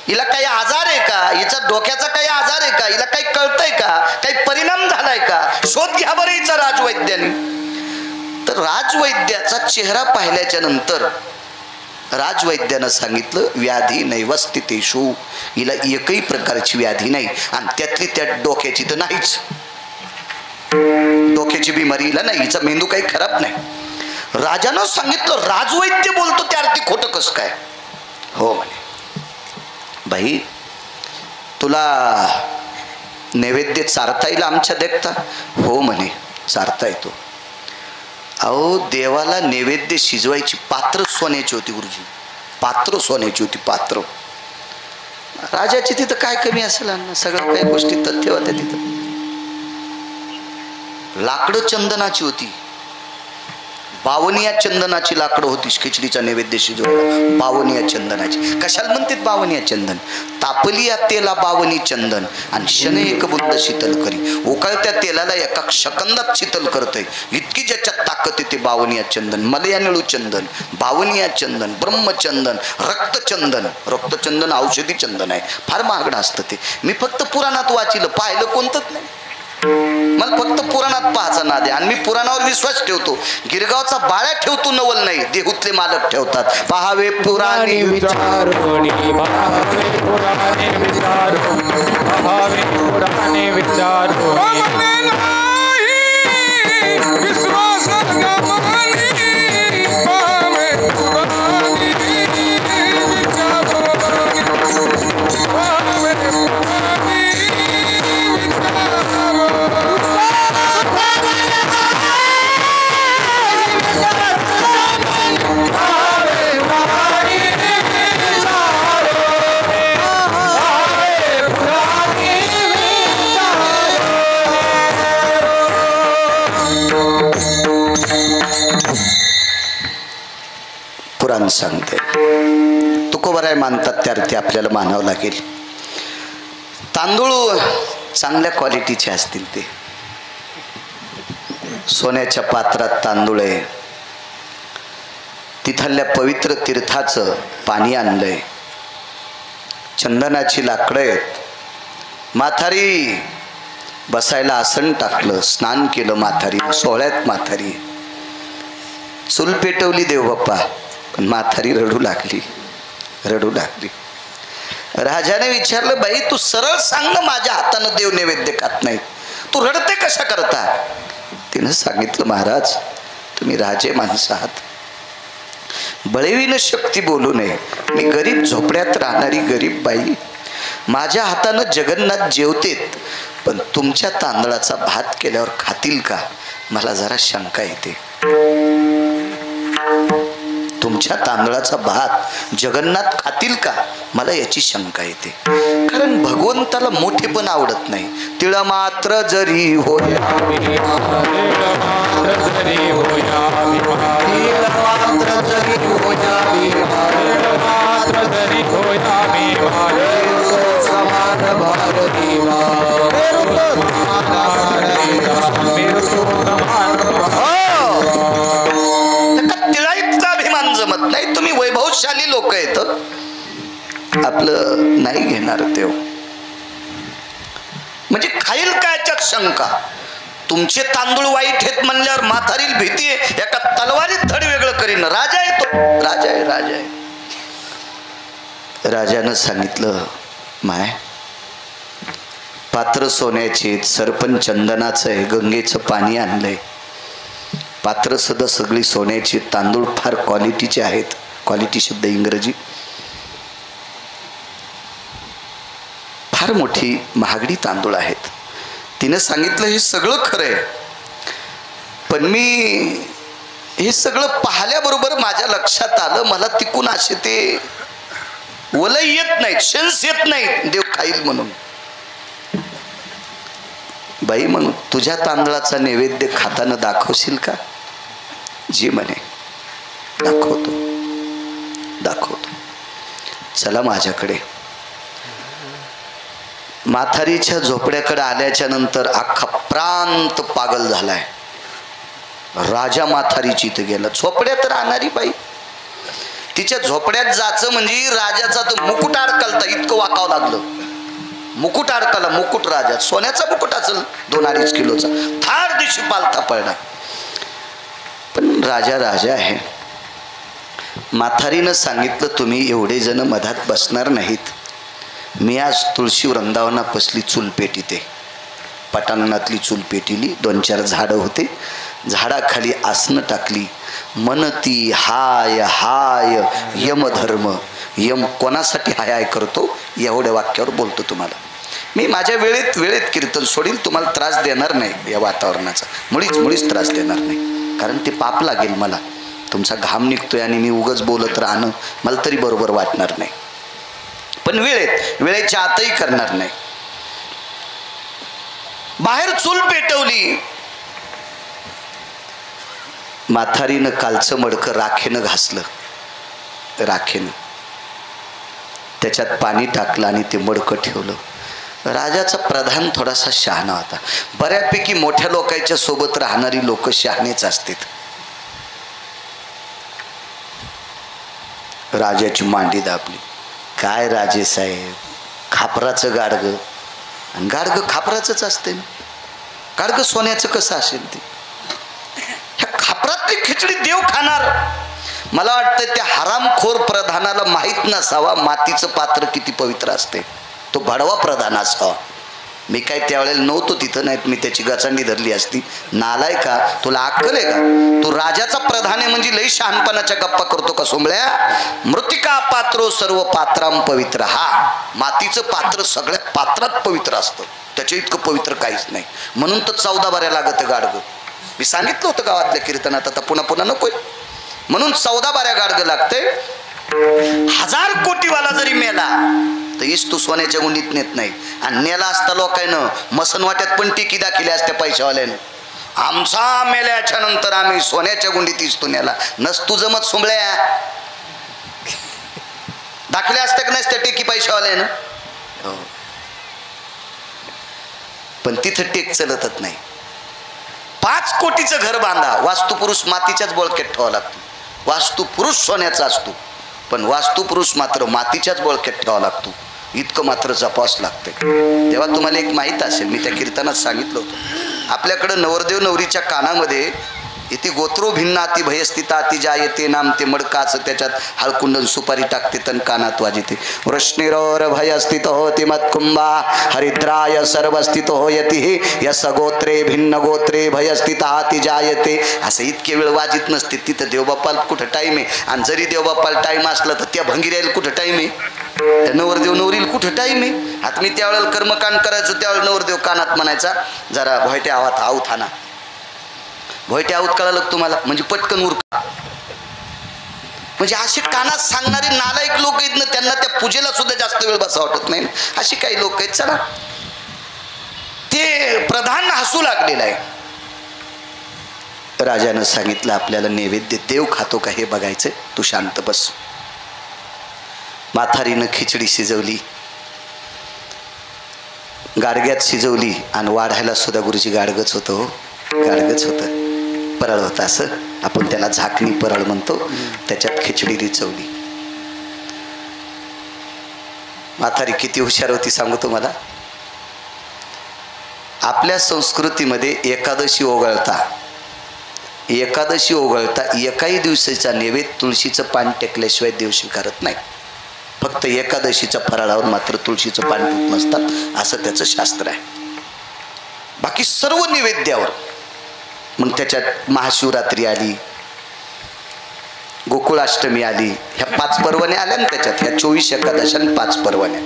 हिला काही आजार आहे का? हिचा डोक्याचा काही आजार आहे का? हिला काही कळतंय का? काही परिणाम झालाय का? शोध घ्या बरं हिचा राजवैद्याने. तर राजवैद्याचा चेहरा पाहिल्याच्या नंतर राजवैद्यानं सांगितलं, व्याधी नैवस्थितेषु, हिला एकही प्रकारची व्याधी नाही, आणि त्यातली त्या डोक्याची तर नाहीच. डोक्याची बिमारी हिला नाही, हिचा मेंदू काही खराब नाही. राजानं सांगितलं, राजवैद्य बोलतो त्या अर्थी खोटं कसं काय? हो म्हणे. बाई, तुला नैवेद्य चारता येईल आमच्या देखता? हो म्हणे, चारता येतो. अहो, देवाला नैवेद्य शिजवायची पात्र सोन्याची होती गुरुजी, पात्र सोन्याची होती, पात्र. राजाची तिथं काय कमी असेल अन्न, सगळ्या काही गोष्टी तथ्य होत्या तिथं. लाकडं चंदनाची होती, 52 चंदनाची लाकडं होती खिचडीचा नैवेद्य शिजवायला. 52 चंदनाची. कशाला म्हणतात 52 चंदन? तापली या तेला 52 चंदन, आणि शन एक बुंद शीतल करी. उकळत्या तेलाला एका सेकंदात शीतल करतंय, इतकी ज्याच्यात ताकद येते. 52 चंदन, मलया निळू चंदन, 52 चंदन, ब्रह्मचंदन, रक्तचंदन. रक्तचंदन औषधी चंदन आहे, फार महागडं असतं ते. मी फक्त पुराणात वाचिलं, पाहिलं कोणतंच नाही. मला फक्त पुराणात पाहायचा नाद आहे, आणि मी पुराणावर विश्वास ठेवतो. गिरगावचा बाळ्या ठेवतो, नवल नाही, देहूतले मालक ठेवतात. पहावे पुराणी विचार, पुराण सांगते. तुकोबराय मानतात त्या अर्थी आपल्याला मानावं लागेल. तांदूळ चांगल्या क्वालिटीचे असतील, ते सोन्याच्या पात्रात तांदूळ आहे, तिथल्या पवित्र तीर्थाचं पाणी आणलंय, चंदनाची लाकडं आहेत. म्हातारी बसायला आसन टाकलं, स्नान केलं म्हातारी, सोहळ्यात म्हातारी. चूल पेटवली देवबाप्पा, पण म्हातारी रडू लागली, रडू लागली. राजाने विचारलं, बाई तू सरळ सांग ना, माझ्या हातानं देव नैवेद्य खात नाही, तू रडते कशा करता? तिनं सांगितलं, महाराज तुम्ही राजे माणसं आहात, बळीवीन शक्ती बोलू नये. मी गरीब झोपड्यात राहणारी गरीब बाई, माझ्या हातानं जगन्नाथ जेवतेत, पण तुमच्या तांदळाचा भात केल्यावर खातील का? मला जरा शंका येते. तुमच्या तांदळाचा भात जगन्नाथ खातील का? मला याची शंका येते. कारण भगवंताला मोठेपण आवडत नाही. तिळ मात्र जरी होया, होया मी भारी समान भारती तिळाईचा अभिमान जमत नाही. तुम्ही वैभवशाली लोक आहेत, आपलं नाही घेणार तेव. म्हणजे खाईल का याच्यात शंका. तुमचे तांदूळ वाईट आहेत म्हणल्यावर म्हातारील भीती आहे एका तलवारीत धड वेगळं करीन. राजा आहे तो, राजा आहे, राजा आहे. राजानं सांगितलं, माय पात्र सोन्याचे, सरपण चंदनाचं आहे, गंगेचं पाणी आणलंय. पात्र सुद्धा सगळी सोन्याची, तांदूळ फार क्वालिटीचे आहेत. क्वालिटी शब्द इंग्रजी, फार मोठी महागडी तांदूळ आहेत. तिनं सांगितलं हे सगळं खरं आहे, पण मी हे सगळं पाहिल्याबरोबर माझ्या लक्षात आलं मला तिकून असे ते वलय येत नाहीत, सेन्स येत नाहीत देव खाईल म्हणून. बाई मग तुझ्या तांदळाचा नैवेद्य खाताना दाखवशील का? जी म्हणे, दाखवतो दाखवतो, चला माझ्याकडे. म्हातारीच्या झोपड्याकडे आल्याच्या नंतर अख्खा प्रांत पागल झालाय. राजा म्हातारीची इथं गेला. झोपड्यात राहणारी बाई, तिच्या झोपड्यात जायचं म्हणजे राजाचा तो मुकुट अडकलता इतकं वाकावं लागलं. मुकुट अडकला, मुकुट राजा, सोन्याचा मुकुट असेल 2-2.5 किलोचा, थार दिवशी पालथा पडला. पण राजा राजा आहे. म्हातारीनं सांगितलं तुम्ही एवढे जण मधात बसणार नाहीत. मी आज तुळशी वृंदावना पसली चूल पेटीते. पटांगणातली चूल पेटीली, 2-4 झाडं होते, झाडाखाली आसनं टाकली. मनती हाय हाय यमधर्म. यम कोणासाठी हाय हाय करतो एवढ्या वाक्यावर बोलतो तुम्हाला. मी माझ्या वेळेत कीर्तन सोडील, तुम्हाला त्रास देणार नाही या वातावरणाचा, मुळीच त्रास देणार नाही. कारण ते पाप लागेल मला. तुमचा घाम निघतोय आणि मी उगच बोलत राहणं मला तरी बरोबर वाटणार नाही. पण वेळेच्या आतही करणार नाही. बाहेर चूल पेटवली. म्हातारीनं कालचं मडकं राखेनं घासलं. राखेनं त्याच्यात पाणी टाकलं आणि ते मडकं ठेवलं. राजाचा प्रधान थोडासा शहाणा होता. बऱ्यापैकी मोठ्या लोकांच्या सोबत राहणारी लोक शहाणेच असतात. राजाची मांडी दाबली. काय राजे साहेब, खापराचं गाडगं, आणि गाडगं खापराचंच असते ना. गाडगं सोन्याचं कसं असेल ते? ह्या खापरातली खिचडी देव खाणार. मला वाटतं त्या हरामखोर प्रधानाला माहीत नसावा मातीचं पात्र किती पवित्र असते. तो भडवा प्रधान असावा. मी काय त्यावेळेला नव्हतो तिथं, नाहीत मी त्याची गचांडी धरली असती. नालाय का, तुला अक्कल आहे का? तू राजाचा प्रधान आहे म्हणजे लई शहाणपणाच्या गप्पा करतो का सोंबळ्या? मृतिका पात्रो सर्व पात्राम पवित्र. हा मातीचं पात्र सगळ्या पात्रात पवित्र असतं, त्याच्या इतकं पवित्र काहीच नाही. म्हणून तर 14 बाऱ्या लागत गाडगं. मी सांगितलं होतं गावातल्या कीर्तनात, आता पुन्हा नकोय. म्हणून 14 बाऱ्या गाडगं लागते. 1000 कोटीवाला जरी मेला तर इस्तू सोन्याच्या गुंडीत नेत नाही. आणि नेला असता लोकांनं मसन वाट्यात पण टिकी दाखिल्या असत्या पैशावाल्यानं. आमचा मेल्याच्या नंतर आम्ही सोन्याच्या गुंडीत इस्तू नेला. नसतू जमत सोंबळ्या. दाखिल्या असत्या का नसत्या टेकी पैशावाल्यानं? हो. पण तिथं टेक चलतच नाही. 5 कोटीचं घर बांधा, वास्तुपुरुष मातीच्याच बोळक्यात ठेवावा लागतो. वास्तुपुरुष सोन्याचा असतो, पण वास्तुपुरुष मात्र मातीच्याच बोळक्यात ठेवावा लागतो. इतकं मात्र जपावंच लागते. तेव्हा तुम्हाला एक माहीत असेल, मी त्या कीर्तनात सांगितलं होतं, आपल्याकडं नवरदेव नवरीच्या कानामध्ये इथे गोत्रो भिन्न अति भयस्थिता अति जायते नाम ते मडकाचं त्याच्यात हळकुंडन सुपारी टाकते तन कानात वाजते. वृष्णिरोर भयस्थित होती मत्कुंभा हरिद्राय सर्वस्थित होयती यस गोत्रे भिन्न गोत्रे भयस्थिता अति जायते. असं इतके वेळ वाजित नसते. तिथं देवबापाला कुठं टाईम आहे? आणि जरी देवबापाला टाईम असला तर त्या भंगिऱ्याला कुठं टाईम आहे? त्या नवरदेव नवरीला कुठं टाईम आहे? आता मी त्यावेळेला कर्मकांड करायचो, त्यावेळेला नवरदेव कानात म्हणायचा जरा भोयट्या आवात आऊत हाना. भोयटे आऊत कळालं तुम्हाला म्हणजे पटकन उरका. म्हणजे असे कानात सांगणारे नालायक लोक आहेत ना, त्यांना त्या पूजेला सुद्धा जास्त वेळ बसा वाटत नाही. अशी काही लोक आहेत. चला, ते प्रधान हसू लागलेला आहे. राजानं सांगितलं आपल्याला नैवेद्य देव खातो का हे बघायचं, तू शांत बस. म्हातारीनं खिचडी शिजवली, गाडग्यात शिजवली आणि वाढायला सुद्धा गुरुजी गाडगच होतं हो, गाडगच होतं, परळ होतं, असं आपण त्याला झाकणी परळ म्हणतो. त्याच्यात खिचडी रिचवली. म्हातारी किती हुशार होती सांगू तुम्हाला. आपल्या संस्कृतीमध्ये एकादशी ओघळता एकाही दिवसाचा नैवेद्य तुळशीचं पान टेकल्याशिवाय देव स्वीकारत नाही. फक्त एकादशीच्या फराळावर मात्र तुळशीचं पान ठेवत नसतात, असं त्याचं शास्त्र आहे. बाकी सर्व नैवेद्यावर. मग त्याच्यात महाशिवरात्री आली, गोकुळाष्टमी आली, ह्या 5 पर्वण्या आल्या ना त्याच्यात, ह्या 24 एकादशी आणि 5 पर्वण्या.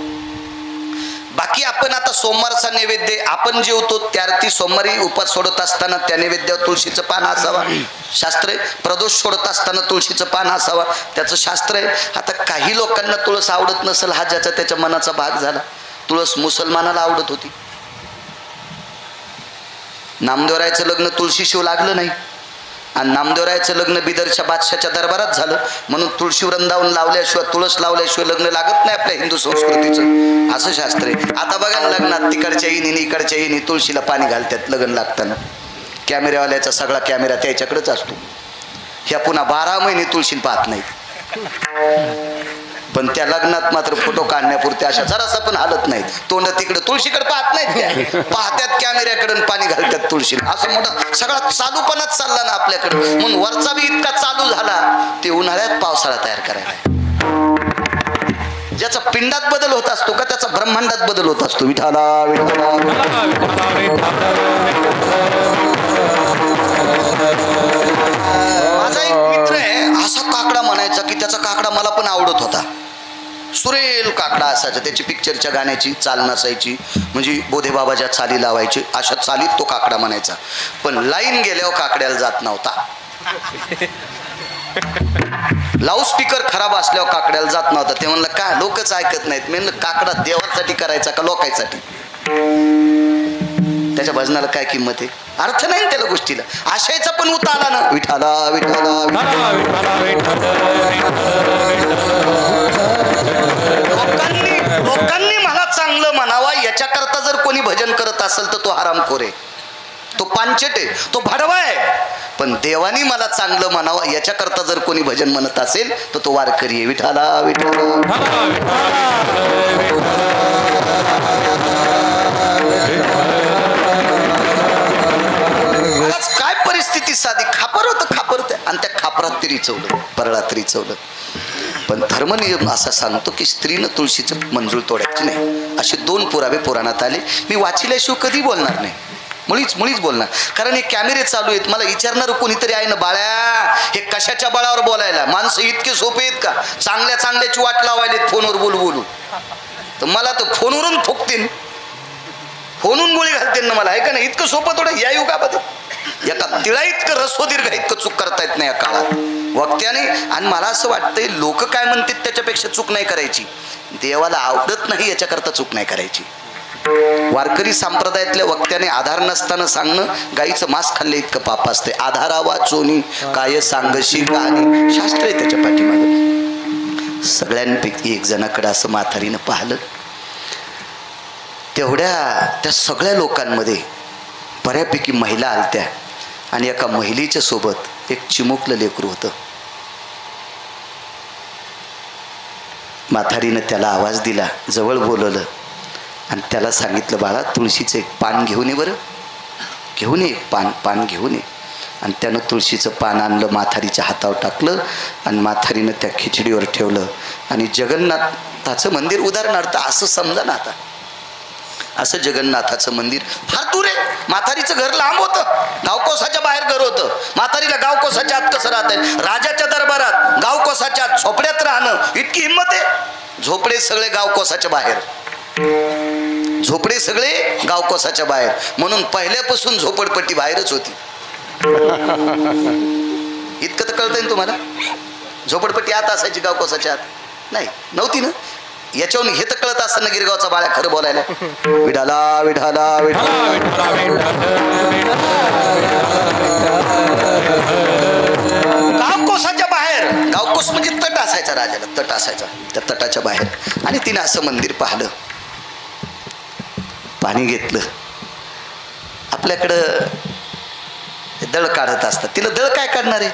बाकी आपण आता सोमवारचा नैवेद्य आपण जेवतो त्यार्थी सोमवारी उपास सोडत असताना त्या नैवेद्यावर तुळशीचं पान असावा, शास्त्र आहे. प्रदोष सोडत असताना तुळशीचं पान असावा, त्याचं शास्त्र आहे. आता काही लोकांना तुळस आवडत नसेल, हा ज्याचा त्याच्या मनाचा भाग झाला. तुळस मुसलमानाला आवडत होती. नामदेवरायचं लग्न तुळशीशिव लागलं नाही आणि नामदेवरायचं लग्न बिदरच्या बादशाच्या दरबारात झालं, म्हणून तुळशी वृंदावन लावल्याशिवाय, तुळस लावल्याशिवाय लग्न लागत नाही आपल्या हिंदू संस्कृतीचं, असं शास्त्र आहे. आता बघा लग्नात तिकडच्या येणी इकडच्या येणी तुळशीला पाणी घालतात लग्न लागताना. कॅमेऱ्यावाल्याचा सगळा कॅमेरा त्याच्याकडेच असतो. ह्या पुन्हा 12 महिने तुळशीला पाहत नाहीत, पण त्या लग्नात मात्र फोटो काढण्यापुरते अशा जरासा पण हालत नाहीत. तोंड तिकडे तुळशीकडे पाहत नाहीत, त्या पाहत्यात कॅमेऱ्याकडे पाणी घालतात तुळशीला. असं मोठा सगळा चालूपणाच चालला ना आपल्याकडे. म्हणून वरचा बी इतका चालू झाला ते उन्हाळ्यात पावसाळा तयार करायला. ज्याचा पिंडात बदल होत असतो का त्याचा ब्रह्मांडात बदल होत असतो. विठाला विठाला. माझा एक मित्र आहे, असा काकडा म्हणायचा की त्याचा काकडा मला पण आवडत होता. सुरेल काकडा असायचा, त्याची पिक्चरच्या गाण्याची चाल नसायची, म्हणजे बोधे बाबाच्या चाली लावायची, अशा चालीत तो काकडा म्हणायचा. पण लाईन गेल्यावर काकड्याला जात नव्हता. लाऊडस्पीकर खराब असल्यावर काकड्याला जात नव्हता. ते म्हणलं काय लोकच ऐकत नाहीत. मी म्हणलं काकडा देवासाठी करायचा का लोकांसाठी? त्याच्या भजनाला काय किंमत आहे, अर्थ नाही त्याला गोष्टीला. आशयाचा पण उता आला ना, विठाला विठाला. लोकांनी मला चांगलं म्हणावा याच्याकरता जर कोणी भजन करत असेल तर तो हरामखोर आहे, तो पांचट आहे, तो भडवा आहे. पण देवानी मला चांगलं म्हणावं याच्याकरता जर कोणी भजन म्हणत असेल तर तो वारकरी आहे. विठाला विठाला. आज काय परिस्थिती साधी, खापर होतं, खापर होतं आणि त्या खापरात तरी चवलं, परळात तरी चवलं. पण धर्मनियम असा सांगतो की स्त्रीनं तुळशीचं मंजूळ तोडायची नाही. असे 2 पुरावे पुराणात आले. मी वाचिल्याशिवाय कधी बोलणार नाही, मुळीच बोलणार. कारण हे कॅमेरे चालू आहेत, मला विचारणार कोणीतरी आहे ना, बाळ्या हे कशाच्या बळावर बोलायला? माणसं इतके सोपे आहेत का? चांगल्याची वाट लावायला फोनवर बोलू. तर मला तर फोनवरून ठोकतील, फोनून गोळी घालतील ना मला, आहे का नाही? इतकं सोपं थोडं या युगामध्ये. एका तिळा इतकं रसोदीर्घ इतकं चूक करता येत नाही या काळात वक्त्याने. आणि मला असं वाटतंय लोक काय म्हणतात त्याच्यापेक्षा चूक नाही करायची, देवाला आवडत नाही याच्याकरता चूक नाही करायची. वारकरी संप्रदायातल्या वक्त्याने आधार नसताना सांगणं गाईचं मांस खाल्ले इतकं पाप असते. आधारावा चोनी काय सांगशी गाणी, शास्त्र आहे त्याच्या पाठीमागे. सगळ्यांपैकी एक जणाकडे असं म्हातारीनं पाहिलं. त्या सगळ्या लोकांमध्ये बऱ्यापैकी महिला आलत्या आणि एका महिलेच्या सोबत एक चिमुकलं लेकरू होतं. म्हातारीनं त्याला आवाज दिला, जवळ बोलवलं आणि त्याला सांगितलं, बाळा तुळशीचं एक पान घेऊन ये बरं, घेऊन ये एक पान घेऊन ये. आणि त्यानं तुळशीचं पान आणलं, म्हातारीच्या हातावर टाकलं आणि म्हातारीनं त्या खिचडीवर ठेवलं. आणि जगन्नाथाचं मंदिर उदाहरणार्थ असं समजा ना, आता असं जगन्नाथाचं मंदिर फार दूर आहे. म्हातारीचं घर लांब होतं, गावकोसाच्या बाहेर घर होतं. म्हातारीला गावकोसाच्या आत कसं राहत आहे? राजाच्या दरबारात गावकोसाच्या आत झोपड्यात राहणं इतकी हिंमत आहे. झोपडे सगळे गावकोसाच्या बाहेर, झोपडे सगळे गावकोसाच्या बाहेर, म्हणून पहिल्यापासून झोपडपट्टी बाहेरच होती. इतकं तर कळतंय ना तुम्हाला? झोपडपट्टी आत असायची, गावकोसाच्या आत नाही नव्हती ना. याच्यावरून हे तर कळत असताना गिरगावचा बाळ्या खरं बोलायला. विठाला विठाला गावकोसाच्या बाहेर, गाव चौकस म्हणजे तट असायचा, राजाला तट असायचा, त्या तटाच्या बाहेर. आणि तिनं असं मंदिर पाहिलं, पाणी घेतलं. आपल्याकडं दळ काढत असतात, तिला दळ काय काढणार आहे,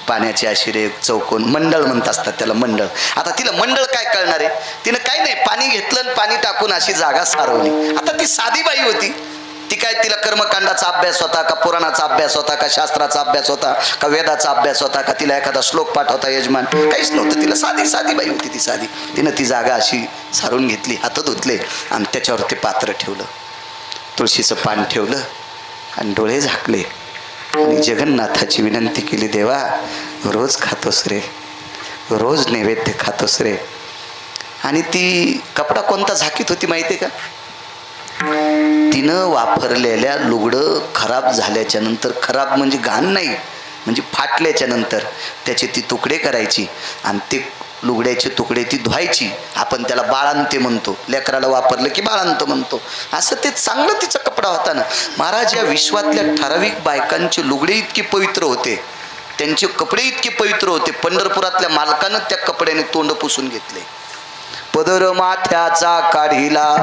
पाण्याची अशी रे चौकोन मंडळ म्हणत असतात त्याला, मंडळ. आता तिला मंडळ काय कळणार आहे, तिनं काय नाही पाणी घेतलं आणि पाणी टाकून अशी जागा सारवली. आता ती साधी बाई होती, ती काय तिला कर्मकांडाचा अभ्यास होता का, पुराणाचा अभ्यास होता का, शास्त्राचा अभ्यास होता का, वेदाचा अभ्यास होता का, तिला एखादा श्लोक पाठ होता यजमान, काहीच नव्हतं. तिला साधी साधी बाई होती ती, साधी. तिनं ती जागा अशी सारून घेतली, हात धुतले आणि त्याच्यावर ते पात्र ठेवलं, तुळशीचं पान ठेवलं आणि डोळे झाकले आणि जगन्नाथाची विनंती केली, देवा रोज खातोस रे, रोज नैवेद्य खातोस रे. आणि ती कपडा कोणता झाकीत होती माहिती आहे का, तिनं वापरलेल्या लुगडं खराब झाल्याच्या नंतर, खराब म्हणजे घाण नाही, म्हणजे फाटल्याच्या नंतर त्याचे ती तुकडे करायची आणि ते लुगड्याचे तुकडे ती धुवायची. आपण त्याला बाळांते म्हणतो, लेकराला वापरलं की बाळांत म्हणतो, असं ते चांगलं तिचा कपडा होता ना. महाराज या विश्वातल्या ठराविक बायकांचे लुगडे इतके पवित्र होते, त्यांचे कपडे इतके पवित्र होते, पंढरपुरातल्या मालकानं त्या कपड्याने तोंड पुसून घेतले. पदर माथ्याचा काढिला,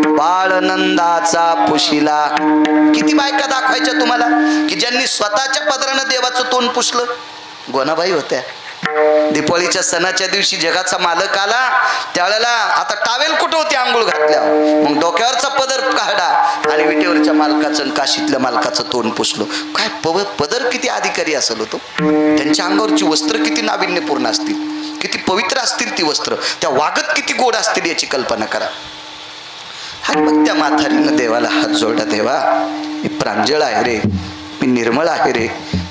बाळनंदाचा पुशिला. किती बायका दाखवायच्या तुम्हाला की ज्यांनी स्वतःच्या पदरानं देवाचं तोंड पुसलं. गोनाबाई होत्या. दीपावलीच्या सणाच्या दिवशी जगाचा मालक आला, त्यावेळेला आता टावेल कुठं होती आंघोळ घातल्या, मग डोक्यावरचा पदर काढा आणि विटेवरच्या मालकाचं आणि काशीतल्या मालकाचं तोंड पुसलो. काय पदर किती अधिकारी असेल होतो, त्यांच्या अंगावरची वस्त्र किती नाविन्यपूर्ण असतील, किती पवित्र असतील ती वस्त्र, त्या वागत किती गोड असतील याची कल्पना करा. आणि मग त्या म्हातारीनं देवाला हात जोडला, देवा मी प्रांजळ आहे रे, मी निर्मळ आहे रे,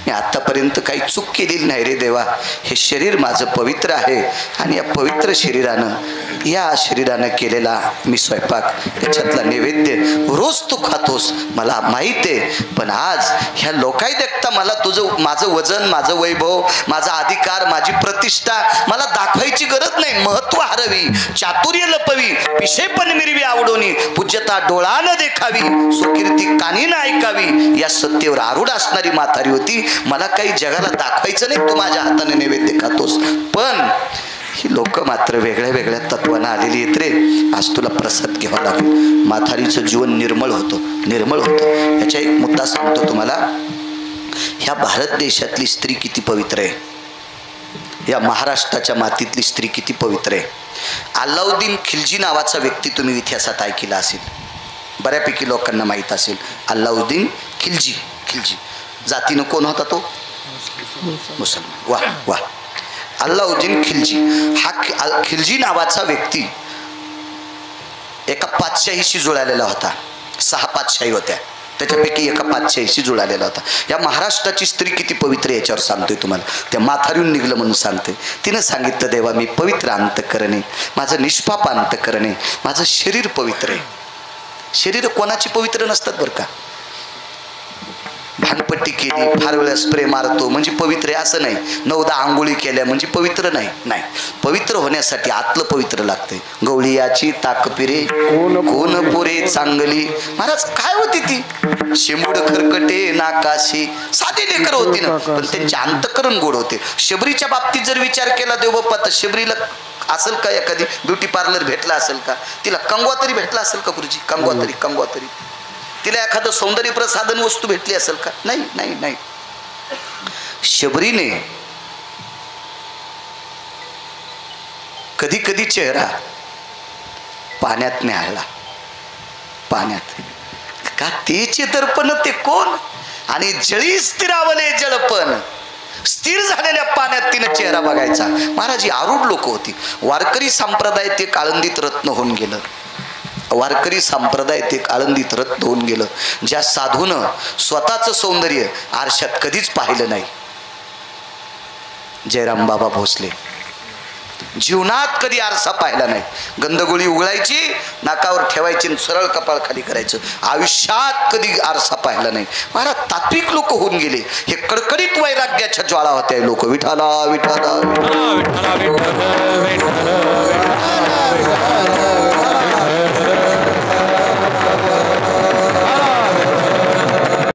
मी आतापर्यंत काही चूक केलेली नाही रे देवा, हे शरीर माझं पवित्र आहे आणि या पवित्र शरीरानं केलेला मी स्वयंपाक, याच्यातला नैवेद्य रोज तू खातोस मला माहीत आहे, पण आज ह्या लोकाई देखता मला तुझं, माझं वजन, माझं वैभव, माझा अधिकार, माझी प्रतिष्ठा मला दाखवायची गरज नाही. महत्व हरवी, चातुर्य लपवी, विषय पण मिरवी आवडोनी, पूज्यता डोळा न देखावी, सुकीर्ती कानी न ऐकावी, या सत्तेवर आरूढ असणारी म्हातारी होती. मला काही जगाला दाखवायचं नाही तू माझ्या हाताने नैवेद्य खातोस, पण ही लोक मात्र वेगळ्या वेगळ्या तत्वानं आलेली आहेत रे, आज तुला प्रसाद घ्यावा लागेल. म्हातारीचं जीवन निर्मळ होतं. याचा एक मुद्दा सांगतो तुम्हाला. ह्या भारत देशातली स्त्री किती पवित्र आहे, या महाराष्ट्राच्या मातीतली स्त्री किती पवित्र आहे. अल्लाउद्दीन खिलजी नावाचा व्यक्ती तुम्ही इतिहासात ऐकला असेल, बऱ्यापैकी लोकांना माहीत असेल. अल्लाउद्दीन खिलजी जातीनं कोण होता तो, मुसलमान. वा वा. अल्लाउद्दीन खिलजी, हा खिलजी नावाचा व्यक्ती एका पातशाहीशी जुळालेला होता. 6 पातशाही होत्या, त्याच्यापैकी एका पातशाहीशी जुळालेला होता. या महाराष्ट्राची स्त्री किती पवित्र याच्यावर सांगतोय तुम्हाला. त्या म्हातारीहून निघलं म्हणून सांगते. तिनं सांगितलं, देवा मी पवित्र अंतःकरणे, माझं निष्पाप अंतःकरणे, माझं शरीर पवित्र आहे. शरीर कोणाची पवित्र नसतात बरं का. भांगपट्टी केली, फार वेळा स्प्रे मारतो म्हणजे पवित्र आहे असं नाही, 9-10 आंघोळी केल्या म्हणजे पवित्र नाही. पवित्र होण्यासाठी आतलं पवित्र लागतंय. गवळीयाची ताकपिरे कोण पोरे चांगली. महाराज काय होती ती, शेंबूड खरकटे नाकाशी, साधी लेकर होती ना, पण त्यांचे अंतःकरण गोड होते. शबरीच्या बाबतीत जर विचार केला देवबाप्पा, तर शबरीला असेल का एखादी ब्युटी पार्लर भेटला असेल का, तिला कंगवा तरी भेटला असेल का गुरुजी, कंगवा तरी तिला एखादं सौंदर्य प्रसाधन वस्तू भेटली असेल का, नाही. शबरीने कधी कधी चेहरा पाण्यात न्यायला, पाण्यात का तेचे दर्पण ते कोण, आणि जळी स्थिरावले जळपण, स्थिर झालेल्या पाण्यात तिने चेहरा बघायचा. महाराज ही आरूढ लोक होती. वारकरी संप्रदाय ते आळंदीत रत्न होऊन गेलं. वारकरी संप्रदायात एक आळंदीत रत्न होऊन गेलं. ज्या साधूनं स्वतःचं सौंदर्य आरशात कधीच पाहिलं नाही. जयराम बाबा भोसले जीवनात कधी आरसा पाहिला नाही. गंधगोळी उघडायची, नाकावर ठेवायची, सरळ कपाळ खाली करायचं. आयुष्यात कधी आरसा पाहिला नाही. महाराज तात्विक लोक होऊन गेले. हे कडकडीत वैराग्याच्या ज्वाळा होत्या. लोक विठाला विठाला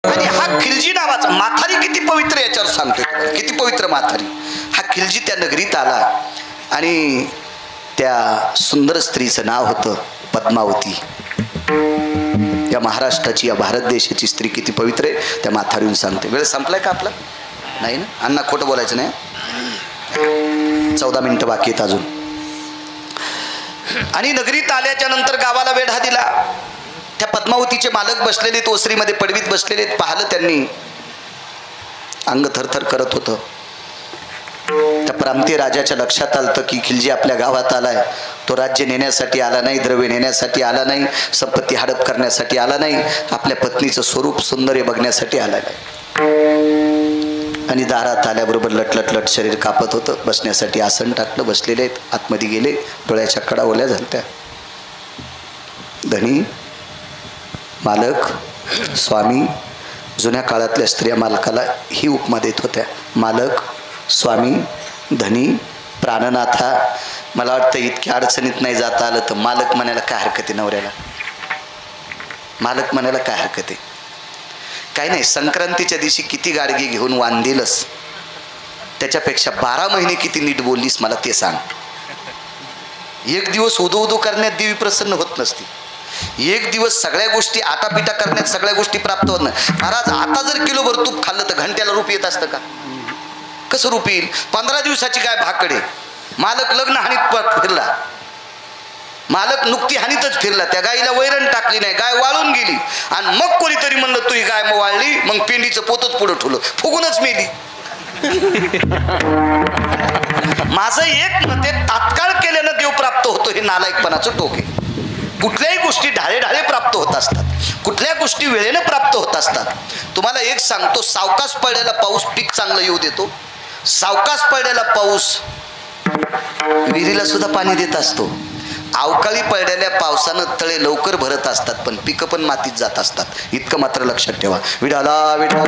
आणि हा खिलजी नावाचा म्हातारी किती पवित्र याच्यावर सांगतोय. किती पवित्र म्हातारी. हा खिलजी आणि त्या सुंदर स्त्रीचं नाव होतं पद्मावती. या महाराष्ट्राची, या भारत देशाची स्त्री किती पवित्र आहे त्या म्हातारीहून सांगते. वेळ संपलाय का आपला? नाही ना अण्णा, खोटं बोलायचं नाही. 14 मिनिटं बाकी आहेत अजून. आणि नगरीत आल्याच्या नंतर गावाला वेढा दिला. त्या पद्मावतीचे मालक बसलेले ओसरीमध्ये पडवीत बसलेले. पाहिलं त्यांनी, अंग थरथर करत होतं. त्या प्रांतीय राजाच्या लक्षात आलं की खिलजी आपल्या गावात आलाय. तो राज्य नेण्यासाठी आला नाही, द्रव्य नेण्यासाठी आला नाही, संपत्ती हडप करण्यासाठी आला नाही, आपल्या पत्नीचं स्वरूप सौंदर्य बघण्यासाठी आला नाही. आणि दारात आल्याबरोबर लटलट शरीर कापत होतं. बसण्यासाठी आसन टाकलं, बसलेले आहेत. आतमध्ये गेले, डोळ्याच्या कडा ओल्या झाल्या. धनी, मालक, स्वामी. जुन्या काळातल्या स्त्रिया मालकाला ही उपमा देत होत्या. मालक, स्वामी, धनी, प्राणनाथा. मला वाटतं इतक्या अडचणीत नाही जाता आलं तर मालक म्हणायला काय हरकत आहे? नवऱ्याला मालक म्हणायला काय हरकत आहे? काय नाही, संक्रांतीच्या दिवशी किती गाडगी घेऊन वांदिलस त्याच्यापेक्षा 12 महिने किती नीट बोललीस मला ते सांग. एक दिवस उदो करण्यात देवी प्रसन्न होत नसती. एक दिवस सगळ्या गोष्टी आटापिटा करण्यात सगळ्या गोष्टी प्राप्त होत नाही. महाराज, आता जर किलोभर तूप खाल्लं तर घंट्याला रूप येत असतं का? कसं रूप येईल? 15 दिवसाची काय भाकडे. मालक लग्न हानीत फिरला, मालक नुकती हानीतच फिरला. त्या गाईला वैरण टाकली नाही, गाय वाळून गेली. आणि मग कोणीतरी म्हणलं तुही गाय मग वाळली, मग पेंडीचं पोतच पुढं ठेवलं, फुगूनच मेली. माझं एक मते, तात्काळ केल्यानं देव प्राप्त होतो हे नालायकपणाचं टोक आहे. कुठल्याही गोष्टी ढाळे ढाळे प्राप्त होत असतात, कुठल्या गोष्टी वेळेनं प्राप्त होत असतात. तुम्हाला एक सांगतो, सावकाश पडलेला पाऊस पीक चांगलं येऊ देतो. सावकाश पडलेला पाऊस विहिरीला सुद्धा पाणी देत असतो. अवकाळी पडलेल्या पावसानं तळे लवकर भरत असतात, पण पिकं पण मातीत जात असतात. इतकं मात्र लक्षात ठेवा. विठाला विठा.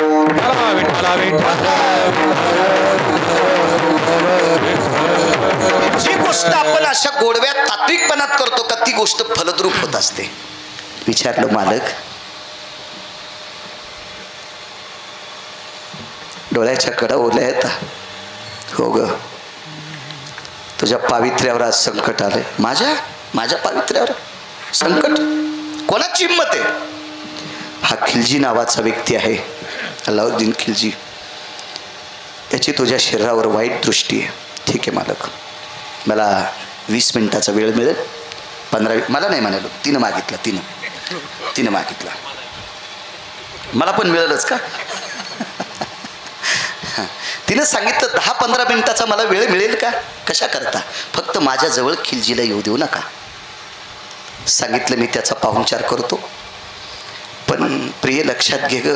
जी गोष्ट आपण अशा गोडव्या तात्विकपणात करतो का ती गोष्ट फलद्रूप होत असते. विचारलं, मालक, डोळ्याच्या कडा ओल्या येतात? हो ग, तुझ्या पावित्र्यावर आज संकट आलंय. माझ्या पावित्र्यावर संकट? कोणाची हिंमत आहे? हा खिलजी नावाचा व्यक्ती आहे, अलाउद्दीन खिलजी. याची तुझ्या शरीरावर वाईट दृष्टी आहे. ठीक आहे मालक, मला 20 मिनिटाचा वेळ मिळेल. 15 मला नाही म्हणालो, तिनं मागितला. मला पण मिळेलच का? तिनं सांगितलं 10-15 मिनिटाचा मला वेळ मिळेल का? कशा करता? फक्त माझ्याजवळ खिलजीला येऊ देऊ नका. सांगितलं, मी त्याचा पाहुणचार करतो. पण प्रिय लक्षात घे ग,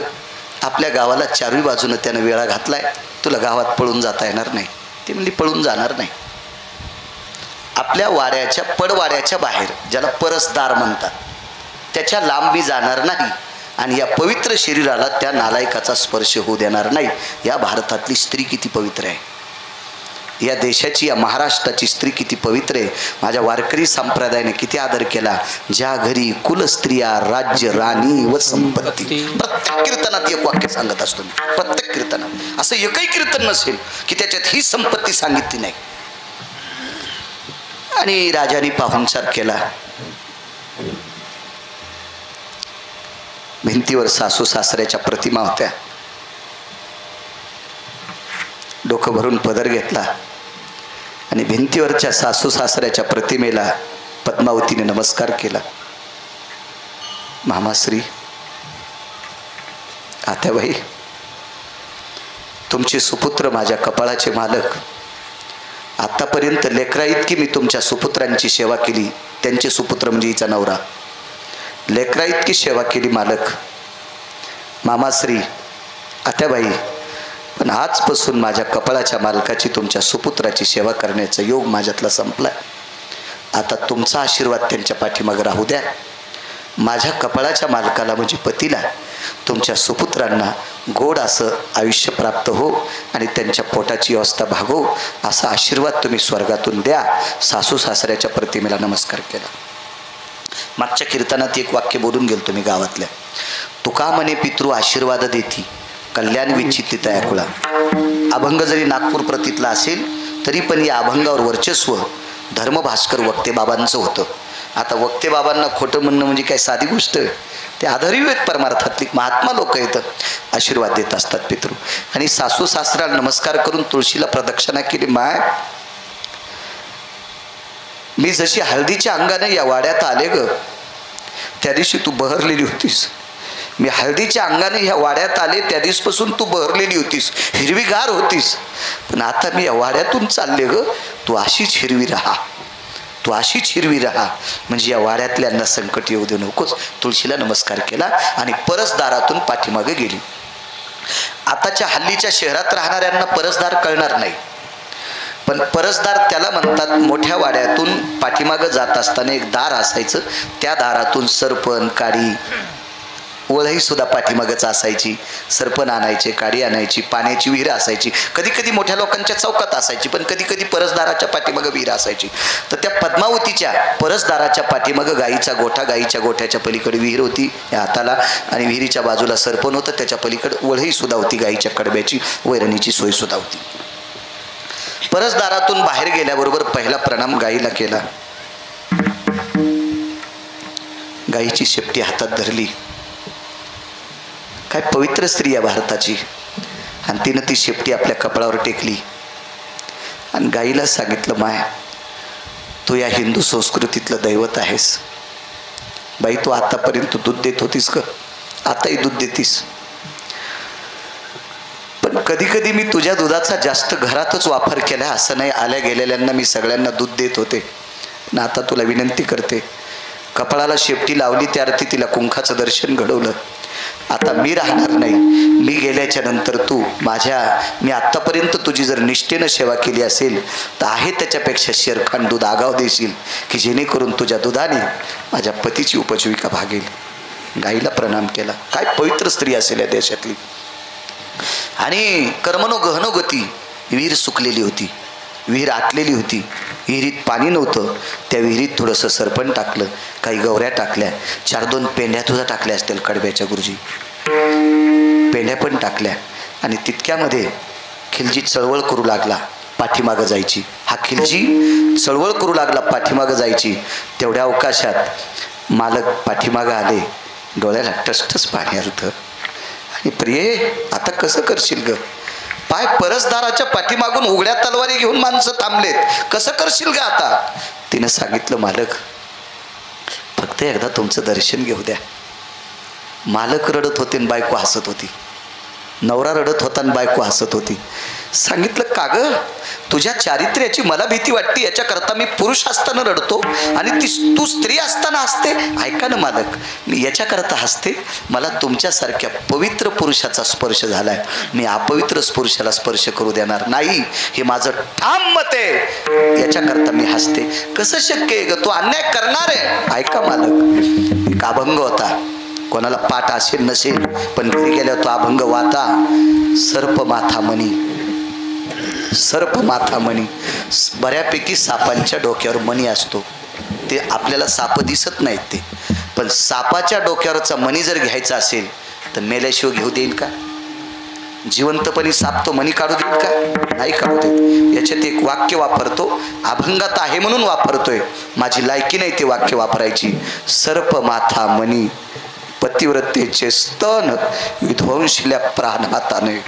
आपल्या गावाला चारही बाजूनं त्यानं वेळा घातलाय. तुला गावात पळून जाता येणार नाही. ती म्हणली, पळून जाणार नाही. आपल्या वाड्याच्या पडवाड्याच्या बाहेर, ज्याला परसदार म्हणतात, त्याच्या लांब मी जाणार नाही. आणि या पवित्र शरीराला त्या नालायकाचा स्पर्श होऊ देणार नाही. या भारतातली स्त्री किती पवित्र आहे. या देशाची, या महाराष्ट्राची स्त्री किती पवित्र आहे. माझ्या वारकरी संप्रदायाने किती आदर केला. ज्या घरी कुलस्त्रिया, राज्य, राणी व संपत्ती. प्रत्येक कीर्तनात एक वाक्य सांगत असतो मी. प्रत्येक कीर्तनात असं एकही कीर्तन नसेल की त्याच्यात ही संपत्ती सांगितली नाही. आणि राजाने पाहुणचार केला. भिंतीवर सासू सासऱ्याच्या प्रतिमा होत्या. डोकं भरून पदर घेतला आणि भिंतीवरच्या सासू सासऱ्याच्या प्रतिमेला पद्मावतीने नमस्कार केला. मामाश्री, आत्याबाई, तुमचे सुपुत्र माझ्या कपाळाचे मालक. आतापर्यंत लेकरा इतकी मी तुमच्या सुपुत्रांची सेवा केली. त्यांचे सुपुत्र म्हणजे हिचा नवरा. लेकरा इतकी सेवा केली मालक. मामाश्री, आत्याबाई, पण आजपासून माझ्या कपाळाच्या मालकाची, तुमच्या सुपुत्राची सेवा करण्याचा योग माझ्यातला संपला. आता तुमचा आशीर्वाद त्यांच्या पाठीमागे राहू द्या. माझ्या कपाळाच्या मालकाला म्हणजे पतीला, तुमच्या सुपुत्रांना गोड असं आयुष्य प्राप्त हो आणि त्यांच्या पोटाची अवस्था भागो असा आशीर्वाद तुम्ही स्वर्गातून द्या. सासू सासऱ्याच्या प्रतिमेला नमस्कार केला. मागच्या कीर्तनात एक वाक्य बोलून गेलो तुम्ही गावातल्या. तुका म्हणे पितृ आशीर्वाद देती, कल्याण विच्छित्ती तयाकुळा. अभंग जरी नागपूर प्रतीतला असेल तरी पण या अभंगावर वर्चस्व धर्मभास्कर वक्ते बाबांचं होतं. आता वक्ते बाबांना खोटं म्हणणं म्हणजे काय साधी गोष्ट आहे? ते आधारी आहेत, परमार्थातली महात्मा लोक येतं, आशीर्वाद देत असतात पितृ. आणि सासू सासऱ्याला नमस्कार करून तुळशीला प्रदक्षिणा केली. माय, मी जशी हळदीच्या अंगाने या वाड्यात आले ग, त्या दिवशी तू बहरलेली होतीस. मी हळदीच्या अंगाने ह्या वाड्यात आले त्या दिवसपासून तू बहरलेली होतीस, हिरवीगार होतीस. पण आता मी या वाड्यातून चालले ग, तू अशीच हिरवी राहा, तू अशीच हिरवी राहा, म्हणजे या वाड्यातल्यांना संकट येऊ देऊ नकोस. तुळशीला नमस्कार केला आणि परसदारातून पाठीमागे गेली. आताच्या हल्लीच्या शहरात राहणाऱ्यांना परसदार कळणार नाही, पण परसदार त्याला म्हणतात. मोठ्या वाड्यातून पाठीमागं जात असताना एक दार असायचं, त्या दारातून सरपण, काडी, वळही सुद्धा पाठीमागच असायची. सरपण आणायचे, काडी आणायची, पाण्याची विहीर असायची. कधी कधी मोठ्या लोकांच्या चौकात असायची, पण कधी कधी परसदाराच्या पाठीमागं विहीर असायची. तर त्या पद्मावतीच्या परसदाराच्या पाठीमागं गाईचा गोठा, गाईच्या गोठ्याच्या पलीकडे विहीर होती या हाताला, आणि विहिरीच्या बाजूला सरपण होतं, त्याच्या पलीकडे वळही सुद्धा होती, गाईच्या कडब्याची वैरणीची सोय सुद्धा होती. परसदारातून बाहेर गेल्याबरोबर पहिला प्रणाम गाईला केला. गाईची शेपटी हातात धरली. काय पवित्र स्त्री आहे भारताची, आणि तिनं ती शेपटी आपल्या कपाळावर टेकली आणि गाईला सांगितलं, माय, तू या हिंदू संस्कृतीतलं दैवत आहेस. बाई, तू आतापर्यंत दूध देत होतीस का? आताही दूध देतीस, पण कधी कधी मी तुझ्या दुधाचा जास्त घरातच वापर केला. असं नाही, आल्या गेलेल्यांना मी सगळ्यांना दूध देत होते. पण आता तुला विनंती करते, कपाळाला शेपटी लावली त्या अर्थी तिला कुंखाचं दर्शन घडवलं. आता मी राहणार नाही, मी गेल्याच्या नंतर तू मी आत्तापर्यंत तुझी जर निष्ठेनं सेवा केली असेल तर आहे त्याच्यापेक्षा शेरखान दूध आगाव देशील, की जेणेकरून तुझ्या दुधाने माझ्या पतीची उपजीविका भागेल. गाईला प्रणाम केला. काय पवित्र स्त्री असेल या देशातली. आणि कर्मनो गहनो गती, विहीर सुकलेली होती, विहीर आटलेली होती, विहिरीत पाणी नव्हतं. त्या विहिरीत थोडंसं सरपण टाकलं, काही गवऱ्या टाकल्या, 4-2 पेंढ्या तुझा टाकल्या असतील कडब्याच्या गुरुजी, पेंढ्या पण टाकल्या. आणि तितक्यामध्ये खिलजी चळवळ करू लागला पाठीमागं जायची. हा खिलजी चळवळ करू लागला पाठीमागं जायची. तेवढ्या अवकाशात मालक पाठीमागं आले, डोळ्याला टसटस पाणी आलं. आणि प्रिये, आता कसं करशील ग? पाय परसदाराच्या पाठीमागून उघड्या तलवारी घेऊन माणसं थांबलेत, कसं करशील ग आता? तिनं सांगितलं, मालक, फक्त एकदा तुमचं दर्शन घेऊ द्या. मालक रडत होते आणि बायको हसत होती. नवरा रडत होता आणि बायको हसत होती. सांगितलं, का ग, तुझ्या चारित्र्याची मला भीती वाटते, याच्याकरता मी पुरुष असताना रडतो आणि तू स्त्री असताना हसते. ऐका ना मालक, मी याच्याकरता हसते, मला तुमच्यासारख्या पवित्र पुरुषाचा स्पर्श झालाय, मी अपवित्र पुरुषाला स्पर्श करू देणार नाही, हे माझं ठाम मत आहे, याच्याकरता मी हसते. कसं शक्य आहे ग, तू अन्याय करणार आहे? ऐका मालक, एक अभंग होता, कोणाला पाठ असेल नसेल, पण घरी गेल्यावर तो अभंग वाचा. सर्प माथा मणी, सर्प माथा मणी. बऱ्यापैकी सापांच्या डोक्यावर मणी असतो, ते आपल्याला साप दिसत नाहीत ते, पण सापाच्या डोक्यावरचा मणी जर घ्यायचा असेल तर मेल्याशिवाय घेऊ देईल का? जिवंतपणी साप तो मणी काढू देईल का? नाही काढू देत. याच्यात एक वाक्य वापरतो, अभंगात आहे म्हणून वापरतोय, माझी लायकी नाही ते वाक्य वापरायची. सर्प माथा मणी, पतिव्रतेचे स्तन विध्वंसल्या प्राणहाताने.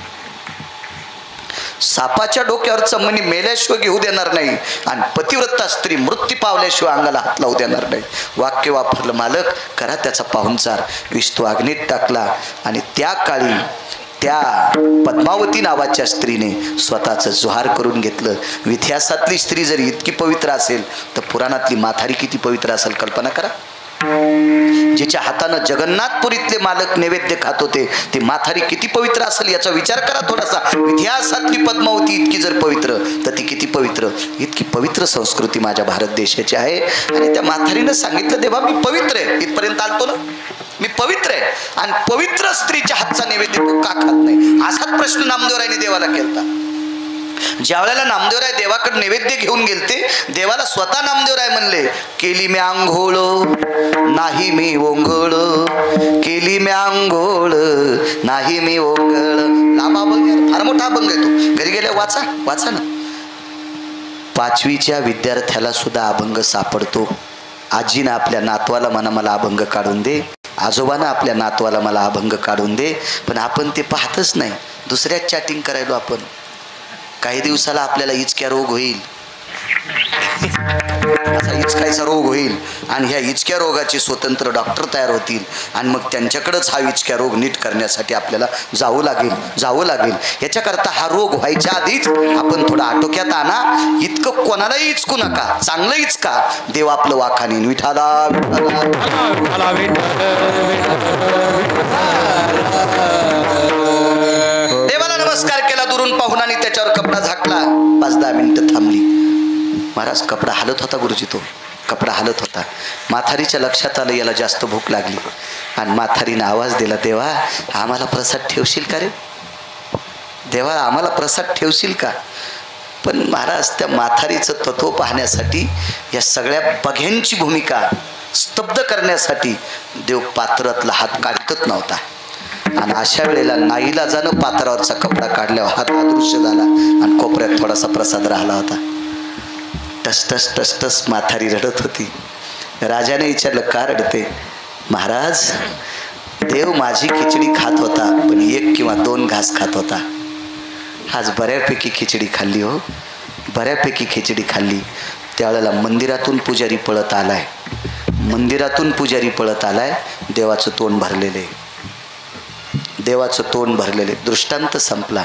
सापाच्या डोक्यावरचा मणी मेल्याशिवाय घेऊ देणार नाही, आणि पतिव्रता स्त्री मृत्यू पावल्याशिवाय अंगाला हात लावू देणार नाही. वाक्य वापरलं. मालक, करा त्याचा पाहुणचार. विष्णू अग्नीत टाकला, आणि त्या काळी त्या पद्मावती नावाच्या स्त्रीने स्वतःचं जोहार करून घेतलं. इतिहासातली स्त्री जर इतकी पवित्र असेल तर पुराणातली म्हातारी किती पवित्र असेल कल्पना करा. जिच्या हातानं जगन्नाथपुरीतले मालक नैवेद्य खात होते, ती म्हातारी किती पवित्र असेल याचा विचार करा थोडासा. इतिहासातली पद्मावती इतकी जर पवित्र तर ती किती पवित्र. इतकी पवित्र संस्कृती माझ्या भारत देशाची आहे. आणि त्या म्हातारीनं सांगितलं, देवा मी पवित्र आहे, इथपर्यंत आलतो ना, मी पवित्र आहे, आणि पवित्र स्त्रीच्या हातचा नैवेद्य तू का खात नाही? असाच प्रश्न नामदेवरायने देवाला केलता. ज्या वेळेला नामदेवराय देवाकडे नैवेद्य घेऊन गेलते, देवाला स्वतः नामदेवराय म्हणले, केली मी आंघोळ नाही मी ओंगळ, केली मी आंघोळ नाही मी ओंगळ. लांब अभंग, फार मोठा अभंग आहे तो, घरी गेल्या वाचा ना. 5वीच्या विद्यार्थ्याला सुद्धा अभंग सापडतो. आजीनं आपल्या नातवाला म्हणा मला अभंग काढून दे, आजोबानं आपल्या नातवाला मला अभंग काढून दे, पण आपण ते पाहतच नाही. दुसऱ्याच चॅटिंग करायलो आपण. काही दिवसाला आपल्याला इचक्या रोग होईल, असा इचकायचा रोग होईल आणि ह्या इचक्या रोगाचे स्वतंत्र डॉक्टर तयार होतील आणि मग त्यांच्याकडेच हा इचक्या रोग नीट करण्यासाठी आपल्याला जावं लागेल. याच्याकरता हा रोग व्हायच्या आधीच आपण थोडं आटोक्यात आणा. इतकं कोणालाही इचकू नका, चांगलं इचका. देव आपलं वाखानीन. विठाला देवाला नमस्कार केला, दुरून पाहून आणि त्याच्यावर कपडा झाकला. 5-10 मिनिटं थांबली. महाराज कपडा हालत होता गुरुजी, तो कपडा हालत होता. म्हातारीच्या लक्षात आलं याला जास्त भूक लागली आणि म्हातारीनं आवाज दिला, देवा आम्हाला प्रसाद ठेवशील का रे, देवा आम्हाला प्रसाद ठेवशील का. पण महाराज त्या म्हातारीचं तत्व पाहण्यासाठी, या सगळ्या बघ्यांची भूमिका स्तब्ध करण्यासाठी देव पात्रातला हात काढतच नव्हता. आणि अशा वेळेला नाईलाजानं पात्रावरचा कपडा काढल्यावर हात अदृश्य झाला आणि कोपऱ्यात थोडासा प्रसाद राहिला होता. टस टस म्हातारी रडत होती. राजाने विचारलं का रडते. महाराज देव माझी खिचडी खात होता, पण 1 किंवा 2 घास खात होता. आज बऱ्यापैकी खिचडी खाल्ली, हो बऱ्यापैकी खिचडी खाल्ली. त्यावेळेला मंदिरातून पुजारी पळत आलाय. देवाचं तोंड भरलेले. दृष्टांत संपला.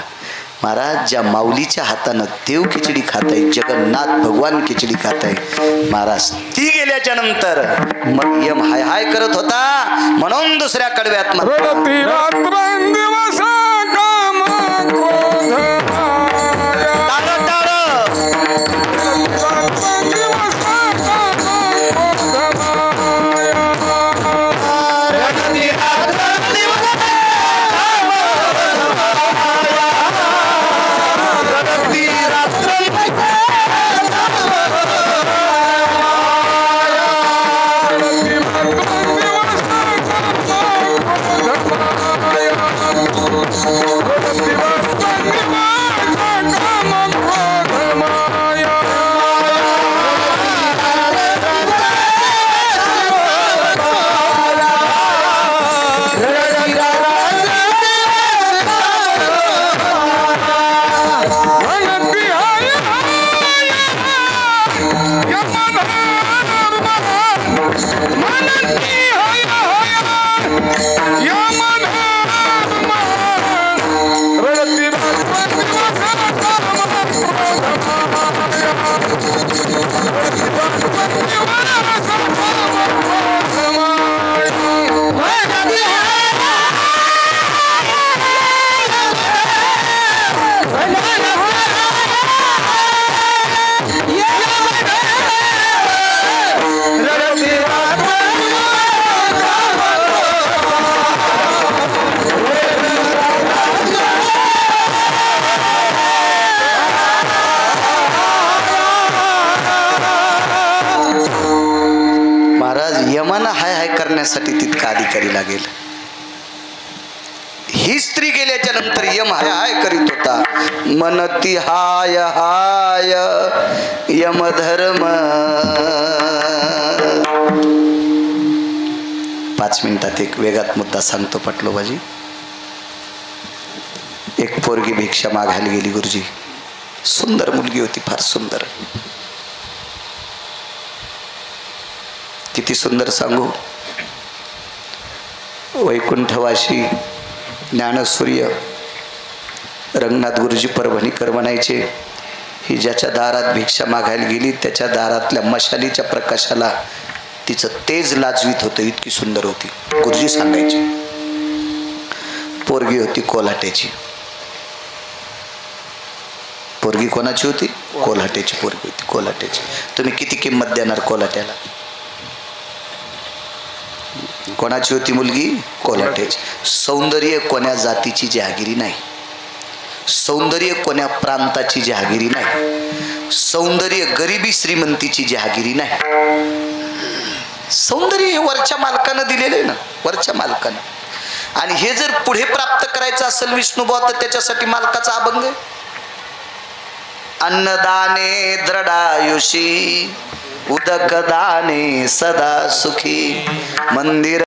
महाराज ज्या माऊलीच्या हातानं देव खिचडी खाताय, जगन्नाथ भगवान खिचडी खाताय, महाराज ती गेल्याच्या नंतर मग यम हाय हाय करत होता. म्हणून दुसऱ्या कडव्यात यमाना हाय हाय करण्यासाठी तितका अधिकारी लागेल. ही स्त्री गेल्याच्या नंतर यम हाय हाय करीत होता. मनती हाय हाय यमधर्म. 5 मिनिटात एक वेगात मुद्दा सांगतो पटलोबाजी. एक पोरगी भिक्षा मागायला गेली गुरुजी. सुंदर मुलगी होती, फार सुंदर. किती सुंदर सांगू. वैकुंठवासी ज्ञानसूर्य रंगनाथ गुरुजी परभणीकर म्हणायचे, ही ज्याच्या दारात भिक्षा मागायला गेली त्याच्या दारातल्या मशालीच्या प्रकाशाला तिचं तेज लाजवीत होतं, इतकी सुंदर होती. गुरुजी सांगायचे. पोरगी होती कोल्हाट्याची. पोरगी कोणाची होती? कोल्हाट्याची पोरगी होती, कोल्हाट्याची. तुम्ही किती किंमत देणार कोल्हाट्याला? कोणाची होती मुलगी? कोल्हाट्याची. सौंदर्य कोण्या जातीची जहागिरी नाही, सौंदर्य कोण्या प्रांताची जहागिरी नाही, सौंदर्य गरिबी श्रीमंतीची जहागिरी नाही. सौंदर्य हे वरच्या मालकानं दिलेलं आहे ना, वरच्या मालकानं. आणि हे जर पुढे प्राप्त करायचं असेल विष्णुभाव, तर त्याच्यासाठी मालकाचा अभंग आहे. अन्नदाने दृढायुषी उदकदाने सदा सुखी मंदिर